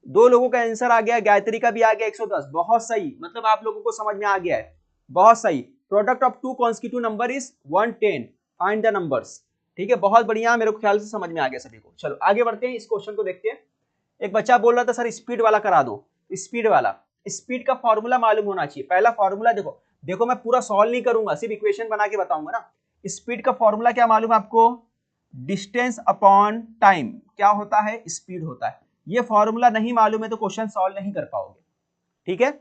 2 लोगों का आंसर आ गया, गायत्री का भी आ गया 110, बहुत सही, मतलब आप लोगों को समझ में आ गया है, बहुत सही। Product of to consecutive number is 110, find the numbers, ठीक है, बहुत बढ़िया, मेरे ख्याल से समझ में आ गया सभी को। चलो आगे बढ़ते हैं, इस क्वेश्चन को देखते हैं। एक बच्चा बोल रहा था सर स्पीड वाला करा दो, स्पीड वाला, स्पीड का फॉर्मूला मालूम होना चाहिए। पहला फॉर्मूला देखो, देखो मैं पूरा सॉल्व नहीं करूंगा, सिर्फ इक्वेशन बना के बताऊंगा ना। स्पीड का फॉर्मूला क्या मालूम है आपको, डिस्टेंस अपॉन टाइम, क्या होता है, स्पीड होता है। ये फॉर्मूला नहीं मालूम है तो क्वेश्चन सॉल्व नहीं कर पाओगे, ठीक है।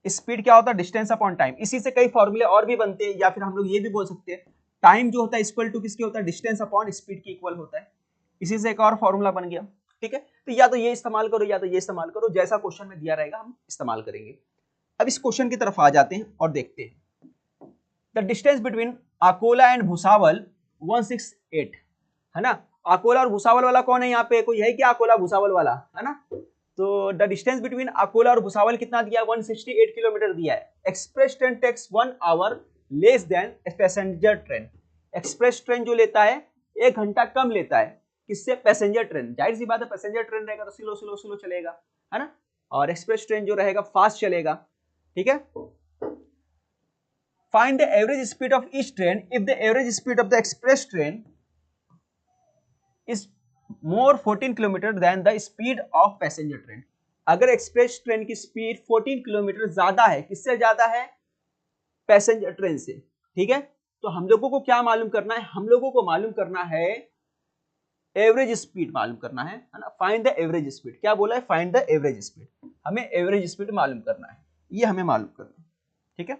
स्पीड क्या होता है, डिस्टेंस अपॉन टाइम, इसी से कई फॉर्मूले और भी बनते हैं, या फिर हम लोग ये भी बोल सकते हैं टाइम जो होता है इक्वल टू किसके होता है, डिस्टेंस अपॉन स्पीड के इक्वल होता है, इसी से एक और फॉर्मूला बन गया, ठीक है। तो या तो ये इस्तेमाल करो या तो ये इस्तेमाल करो, जैसा क्वेश्चन में दिया रहेगा हम इस्तेमाल करेंगे। अब इस क्वेश्चन की तरफ आ जाते हैं और देखते हैं। The distance between Akola and Bhusawal 168, है ना। अकोला और भुसावल वाला कौन है, यहाँ पे कोई है क्या अकोला भुसावल वाला, है ना। तो द डिस्टेंस बिटवीन अकोला और भुसावल कितना दिया, 168 किलोमीटर दिया है। Express train takes 1 hour less than passenger train, express train जो लेता है 1 घंटा कम लेता है किससे, पैसेंजर ट्रेन। जाहिर सी बात है पैसेंजर ट्रेन रहेगा तो स्लो स्लो स्लो चलेगा, है ना, और एक्सप्रेस ट्रेन जो रहेगा फास्ट चलेगा, ठीक है। Find the average speed of each train if the average speed of the express train is more 14 kilometre than the speed of passenger train. अगर एक्सप्रेस ट्रेन की स्पीड 14 किलोमीटर ज्यादा है, किससे ज्यादा है? पैसेंजर ट्रेन से। ठीक है, तो हम लोगों को क्या मालूम करना है? हम लोगों को मालूम करना है एवरेज स्पीड मालूम करना है ना। फाइंड द एवरेज स्पीड, क्या बोला है? Find the average speed. हमें एवरेज स्पीड मालूम करना है, ये हमें मालूम करना है। ठीक है,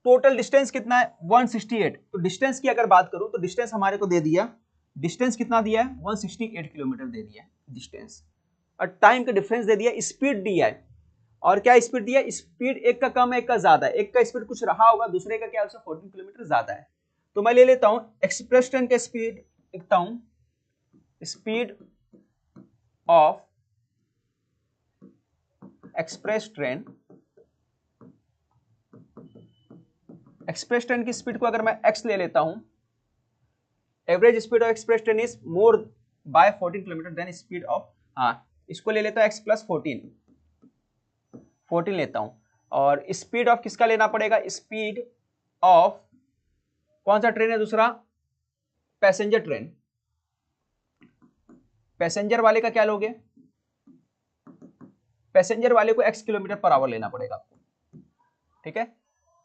टोटल डिस्टेंस कितना है? 168। तो डिस्टेंस की अगर बात करूं तो डिस्टेंस हमारे को दे दिया, डिस्टेंस कितना दिया है? 168 किलोमीटर दे दिया डिस्टेंस, और टाइम का डिफरेंस दे दिया, स्पीड दिया है। और क्या स्पीड दिया? स्पीड एक का कम है, एक का ज्यादा है। एक का स्पीड कुछ रहा होगा, दूसरे का क्या? उससे 14 किलोमीटर ज्यादा है। तो मैं ले लेता हूं एक्सप्रेस ट्रेन का स्पीड, लिखता हूं speed of express train. Express train की स्पीड को अगर मैं x ले लेता हूं, average speed of express train is more by 14 kilometre than speed of, हाँ इसको ले लेता हूं x प्लस 14 लेता हूं। और स्पीड ऑफ किसका लेना पड़ेगा? स्पीड ऑफ कौन सा ट्रेन है? दूसरा पैसेंजर ट्रेन। पैसेंजर वाले का क्या लोगे? पैसेंजर वाले को x किलोमीटर पर आवर लेना पड़ेगा आपको। ठीक है,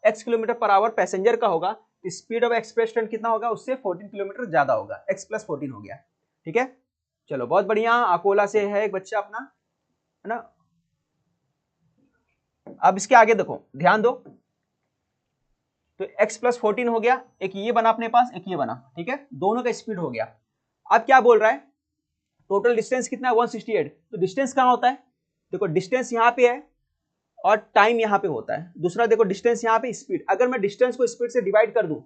x kilometre per hour passenger का होगा, तो स्पीड ऑफ एक्सप्रेस ट्रेन कितना होगा? उससे 14 किलोमीटर ज्यादा होगा, x प्लस 14 हो गया। ठीक है, चलो बहुत बढ़िया। अकोला से है एक बच्चा अपना, है ना। अब इसके आगे देखो, ध्यान दो, तो x प्लस 14 हो गया, एक ये बना अपने पास, एक ये बना। ठीक है, दोनों का स्पीड हो गया। अब क्या बोल रहा है? टोटल डिस्टेंस कितना है? 168। तो डिस्टेंस कहां होता है? देखो डिस्टेंस यहां पे है और टाइम यहां पे होता है। दूसरा देखो डिस्टेंस यहां पे, स्पीड। अगर मैं डिस्टेंस को स्पीड से डिवाइड कर दूं,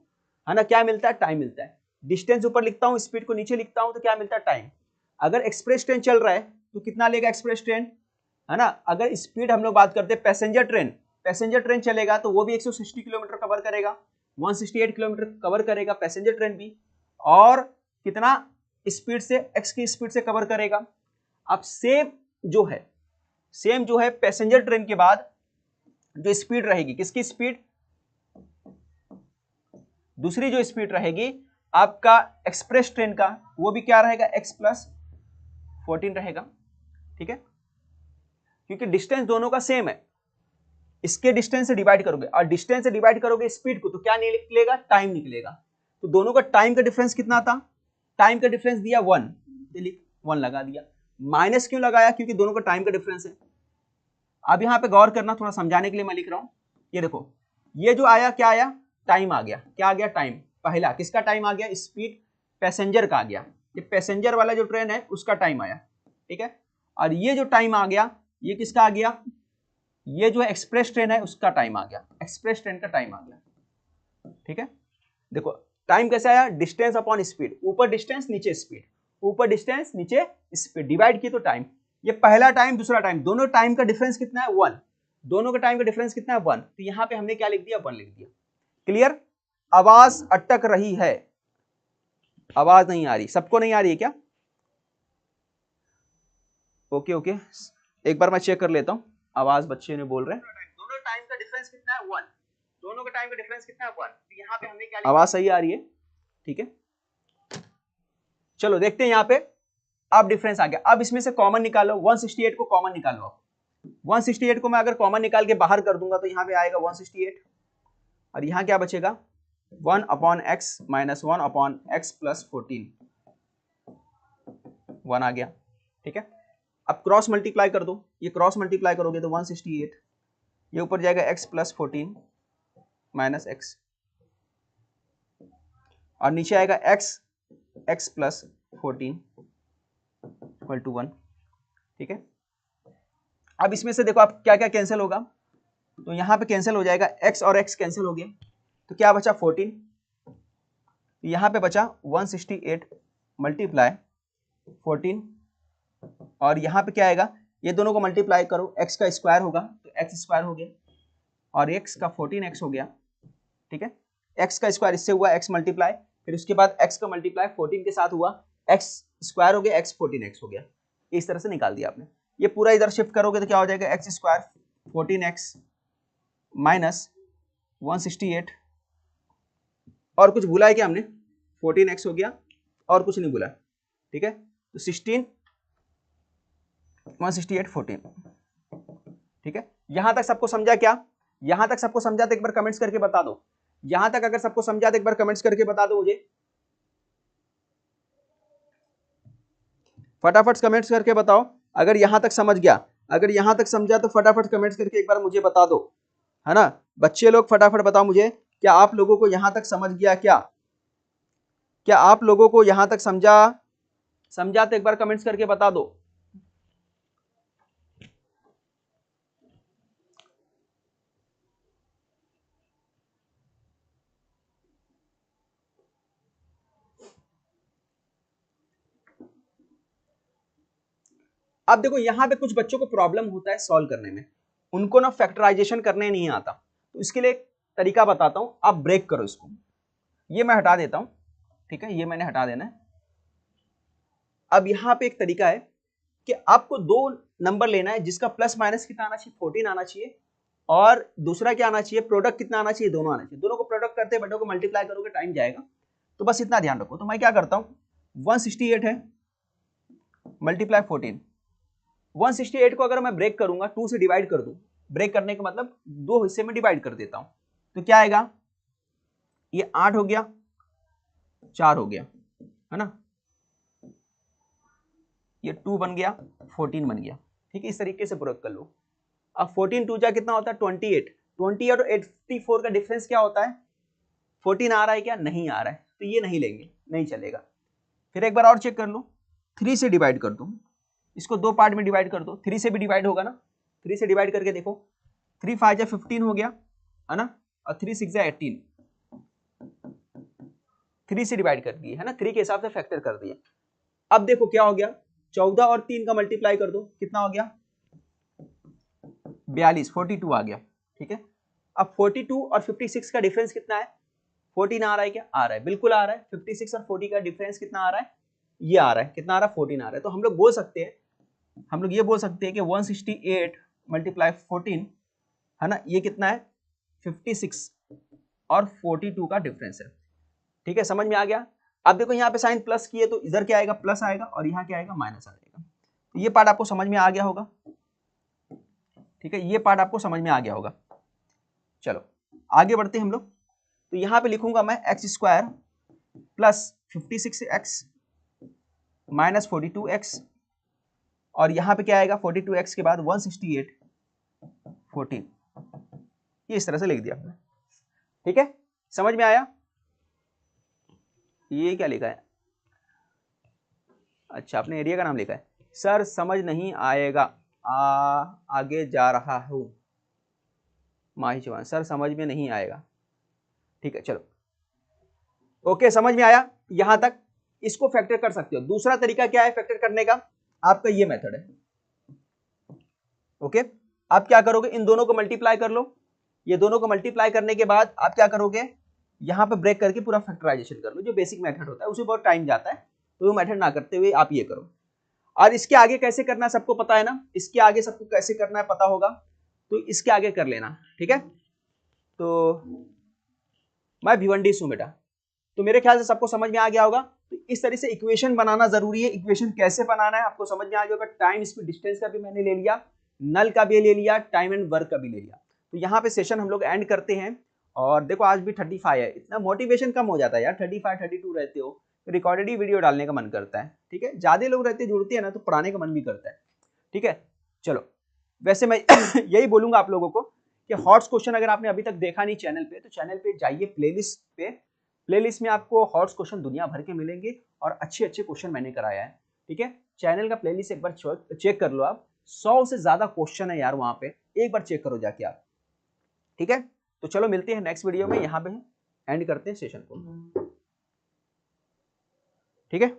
है ना, क्या मिलता है? टाइम मिलता है। डिस्टेंस ऊपर लिखता हूं, स्पीड को नीचे लिखता हूं, तो क्या मिलता है? टाइम। अगर एक्सप्रेस ट्रेन चल रहा है तो कितना लेगा एक्सप्रेस ट्रेन, है ना। अगर स्पीड हम लोग बात करते हैं पैसेंजर ट्रेन, पैसेंजर ट्रेन चलेगा तो वो भी 160 किलोमीटर कवर करेगा, 168 किलोमीटर कवर करेगा पैसेंजर ट्रेन भी। और कितना स्पीड से? x की स्पीड से कवर करेगा। अब सेम जो है पैसेंजर ट्रेन के बाद जो स्पीड रहेगी, किसकी स्पीड? दूसरी जो स्पीड रहेगी आपका एक्सप्रेस ट्रेन का, वो भी क्या रहेगा? x प्लस 14 रहेगा। ठीक है, क्योंकि डिस्टेंस दोनों का सेम है। इसके डिस्टेंस से डिवाइड करोगे और डिस्टेंस से डिवाइड करोगे स्पीड को, तो क्या निकलेगा? टाइम निकलेगा। तो दोनों का टाइम का डिफरेंस कितना था? टाइम का डिफरेंस दिया 1, 1 लगा दिया। माइनस क्यों लगाया? क्योंकि दोनों का टाइम का डिफरेंस है। अब यहां पे गौर करना, थोड़ा समझाने के लिए मैं लिख रहा हूं। ये देखो, ये जो आया, क्या आया? टाइम आ गया। क्या आ गया? टाइम। पहला किसका टाइम आ गया? स्पीड पैसेंजर का आ गया। ये पैसेंजर वाला जो ट्रेन है उसका टाइम आया। ठीक है, और ये जो टाइम आ गया, ये किसका आ गया? ये जो एक्सप्रेस ट्रेन है उसका टाइम आ गया, एक्सप्रेस ट्रेन का टाइम आ गया। ठीक है, देखो टाइम कैसे आया? डिस्टेंस अपॉन स्पीड, ऊपर डिस्टेंस नीचे स्पीड, ऊपर डिस्टेंस नीचे स्पीड, डिवाइड की तो टाइम। ये पहला टाइम, दूसरा टाइम, दोनों टाइम का डिफरेंस कितना है? 1। दोनों का टाइम का डिफरेंस कितना है? 1। तो यहां पे हमने क्या लिख दिया? 1 लिख दिया। क्लियर? आवाज अटक रही है, आवाज नहीं आ रही, सबको नहीं आ रही है क्या? ओके ओके, एक बार मैं चेक कर लेता हूं। आवाज बच्चे ने बोल रहे हैं दोनों टाइम का डिफरेंस कितना है? 1। दोनों का टाइम का डिफरेंस कितना है? 1। तो यहां पे हमने क्या, आवाज सही आ रही है? ठीक है, चलो देखते हैं यहां पे। अब डिफरेंस आ गया। अब इसमें से कॉमन निकालो, 168 को कॉमन निकालो। आप 168 को मैं अगर कॉमन निकाल के बाहर कर दूंगा तो यहां पे आएगा 168, और यहां क्या बचेगा? 1 upon x minus 1 upon x plus 14, 1 आ गया। ठीक है, अब क्रॉस मल्टीप्लाई कर दो, ये क्रॉस मल्टीप्लाई करोगे तो 168, ये ऊपर जाएगा x प्लस 14 माइनस एक्स, और नीचे आएगा x प्लस 14 इक्वल टू 1। ठीक है, अब इसमें से देखो आप क्या क्या कैंसिल होगा, तो यहां पे कैंसिल हो जाएगा, x और x कैंसिल हो गया, तो क्या बचा? 14। यहां पे बचा 168 मल्टीप्लाई 14, और यहां पे क्या आएगा? ये दोनों को मल्टीप्लाई करो, x का स्क्वायर होगा तो x स्क्वायर हो गया, और x का 14x हो गया। ठीक है, x का स्क्वायर इससे हुआ x मल्टीप्लाई, फिर उसके बाद x का मल्टीप्लाई 14 के साथ हुआ, x स्क्वायर हो गया, x 14x हो गया। इस तरह से निकाल दिया आपने। ये पूरा इधर शिफ्ट करोगे तो क्या हो जाएगा? x स्क्वायर 14x माइनस 168 और कुछ भूला है क्या हमने? 14x हो गया और कुछ नहीं भूला, ठीक है। तो 16 168 14, ठीक है। यहां तक सबको समझा क्या? यहां तक सबको समझा तो एक बार कमेंट्स करके बता दो। यहां तक अगर सबको समझा तो एक बार कमेंट्स करके बता दो मुझे, फटाफट कमेंट्स करके बताओ अगर यहां तक समझ गया। अगर यहां तक समझा तो फटाफट कमेंट्स करके एक बार मुझे बता दो, है ना। बच्चे लोग फटाफट बताओ मुझे, क्या आप लोगों को यहां तक समझ गया? क्या आप लोगों को यहां तक समझा तो एक बार कमेंट्स करके बता दो। अब देखो यहां पे कुछ बच्चों को प्रॉब्लम होता है सॉल्व करने में, उनको ना फैक्टराइजेशन करने नहीं आता, तो इसके लिए एक तरीका बताता हूं, आप ब्रेक करो इसको। ये मैं हटा देता हूं, ठीक है, ये मैंने हटा देना है। अब यहां पे एक तरीका है कि आपको दो नंबर लेना है जिसका प्लस माइनस कितना आना चाहिए, 14 आना चाहिए, और दूसरा क्या आना चाहिए, प्रोडक्ट कितना आना चाहिए, दोनों आना चाहिए। दोनों को प्रोडक्ट करते हैं, बटों को मल्टीप्लाई करोगे टाइम जाएगा, तो बस इतना ध्यान रखो। तो मैं क्या करता हूं, 168 है मल्टीप्लाई 14। 168 को अगर मैं ब्रेक करूंगा, 2 से डिवाइड कर दूं, ब्रेक करने का मतलब दो हिस्से में डिवाइड कर देता हूं, तो क्या आएगा, ये 8 हो गया, 4 हो गया, है ना, ये 2 बन गया, 14 बन गया, ठीक है। इस तरीके से प्रोडक्ट कर लो। अब 14 2 जा कितना होता है, 28। 28 और 84 का डिफरेंस क्या होता है, 14 आ रहा है क्या, नहीं आ रहा है, तो ये नहीं लेंगे, नहीं चलेगा। फिर एक बार और चेक कर लो, 3 से डिवाइड कर दो, इसको दो पार्ट में डिवाइड कर दो, 3 से भी डिवाइड होगा ना, 3 से डिवाइड करके देखो, 3 5 जा 15 हो गया, है ना, और 3 6 जा 18, 3 से डिवाइड कर दिए, है ना, 3 के हिसाब से फैक्टर कर दिए। अब देखो क्या हो गया, 14 और 3 का मल्टीप्लाई कर दो, कितना हो गया, 42, 42 आ गया, ठीक है। अब 42 और 56 का डिफरेंस कितना है, 14 आ रहा है क्या, आ रहा है, बिल्कुल आ रहा है। 56 और 40 का डिफरेंस कितना आ रहा है, ये आ रहा है, कितना आ रहा है, 14 आ रहा है। तो हम लोग बोल सकते हैं, हम लोग ये बोल सकते हैं कि 168 मल्टीप्लाई 14, है ना, ये कितना है, 56 और 42 का डिफरेंस है, ठीक है। समझ में आ गया। अब देखो यहाँ पे साइन प्लस किए तो इधर क्या आएगा, प्लस आएगा, और यहाँ क्या आएगा, माइनस आएगा। तो ये पार्ट आपको समझ में आ गया होगा, ठीक है, ये पार्ट आपको समझ में आ गया होगा। चलो आगे बढ़ते हैं हम लोग। तो यहाँ पे लिखूंगा मैं x square plus 56x minus 42x, और यहाँ पे क्या आएगा, 42x के बाद 168 14, ये इस तरह से लिख दिया हमने, ठीक है। समझ में आया। ये क्या लिखा है, अच्छा आपने एरिया का नाम लिखा है, सर समझ नहीं आएगा, आगे जा रहा हूं, माही चौहान, सर समझ में नहीं आएगा, ठीक है चलो, ओके समझ में आया। यहां तक इसको फैक्टर कर सकते हो। दूसरा तरीका क्या है फैक्टर करने का, आपका ये मेथड है, ओके। आप क्या करोगे, इन दोनों को मल्टीप्लाई कर लो, ये दोनों को मल्टीप्लाई करने के बाद आप क्या करोगे, यहां पे ब्रेक करके पूरा फैक्टराइजेशन कर लो, जो बेसिक मेथड होता है, उसे बहुत टाइम जाता है, तो वो मेथड ना करते हुए आप ये करो। और इसके आगे कैसे करना है सबको पता है ना, इसके आगे सबको कैसे करना है पता होगा, तो इसके आगे कर लेना, ठीक है। तो मैं भिवंडी हूं बेटा, तो मेरे ख्याल से सबको समझ में आ गया होगा। तो इस तरह से इक्वेशन बनाना जरूरी है। इक्वेशन कैसे बनाना है आपको समझ में आ गया होगा। टाइम स्पीड डिस्टेंस का भी मैंने ले लिया, नल का भी ले लिया, टाइम एंड वर्क का भी ले लिया। तो यहाँ पे सेशन हम लोग एंड करते हैं। और देखो आज भी 35 है, इतना मोटिवेशन कम हो जाता है यार, 35 32 रहते हो तो रिकॉर्डेड ही वीडियो डालने का मन करता है, ठीक है। ज्यादा लोग रहते जुड़ते हैं ना तो पढ़ाने का मन भी करता है, ठीक है। चलो वैसे मैं यही बोलूंगा आप लोगों को कि हॉट्स क्वेश्चन अगर आपने अभी तक देखा नहीं चैनल पे, तो चैनल पे जाइए, प्लेलिस्ट पे, प्लेलिस्ट में आपको हॉट्स क्वेश्चन दुनिया भर के मिलेंगे और अच्छे अच्छे क्वेश्चन मैंने कराया है, ठीक है। चैनल का प्लेलिस्ट एक बार चेक कर लो आप, 100 से ज्यादा क्वेश्चन है यार वहां पे, एक बार चेक करो जाके आप, ठीक है। तो चलो मिलते हैं नेक्स्ट वीडियो में, यहाँ पे एंड करते हैं सेशन को, ठीक है।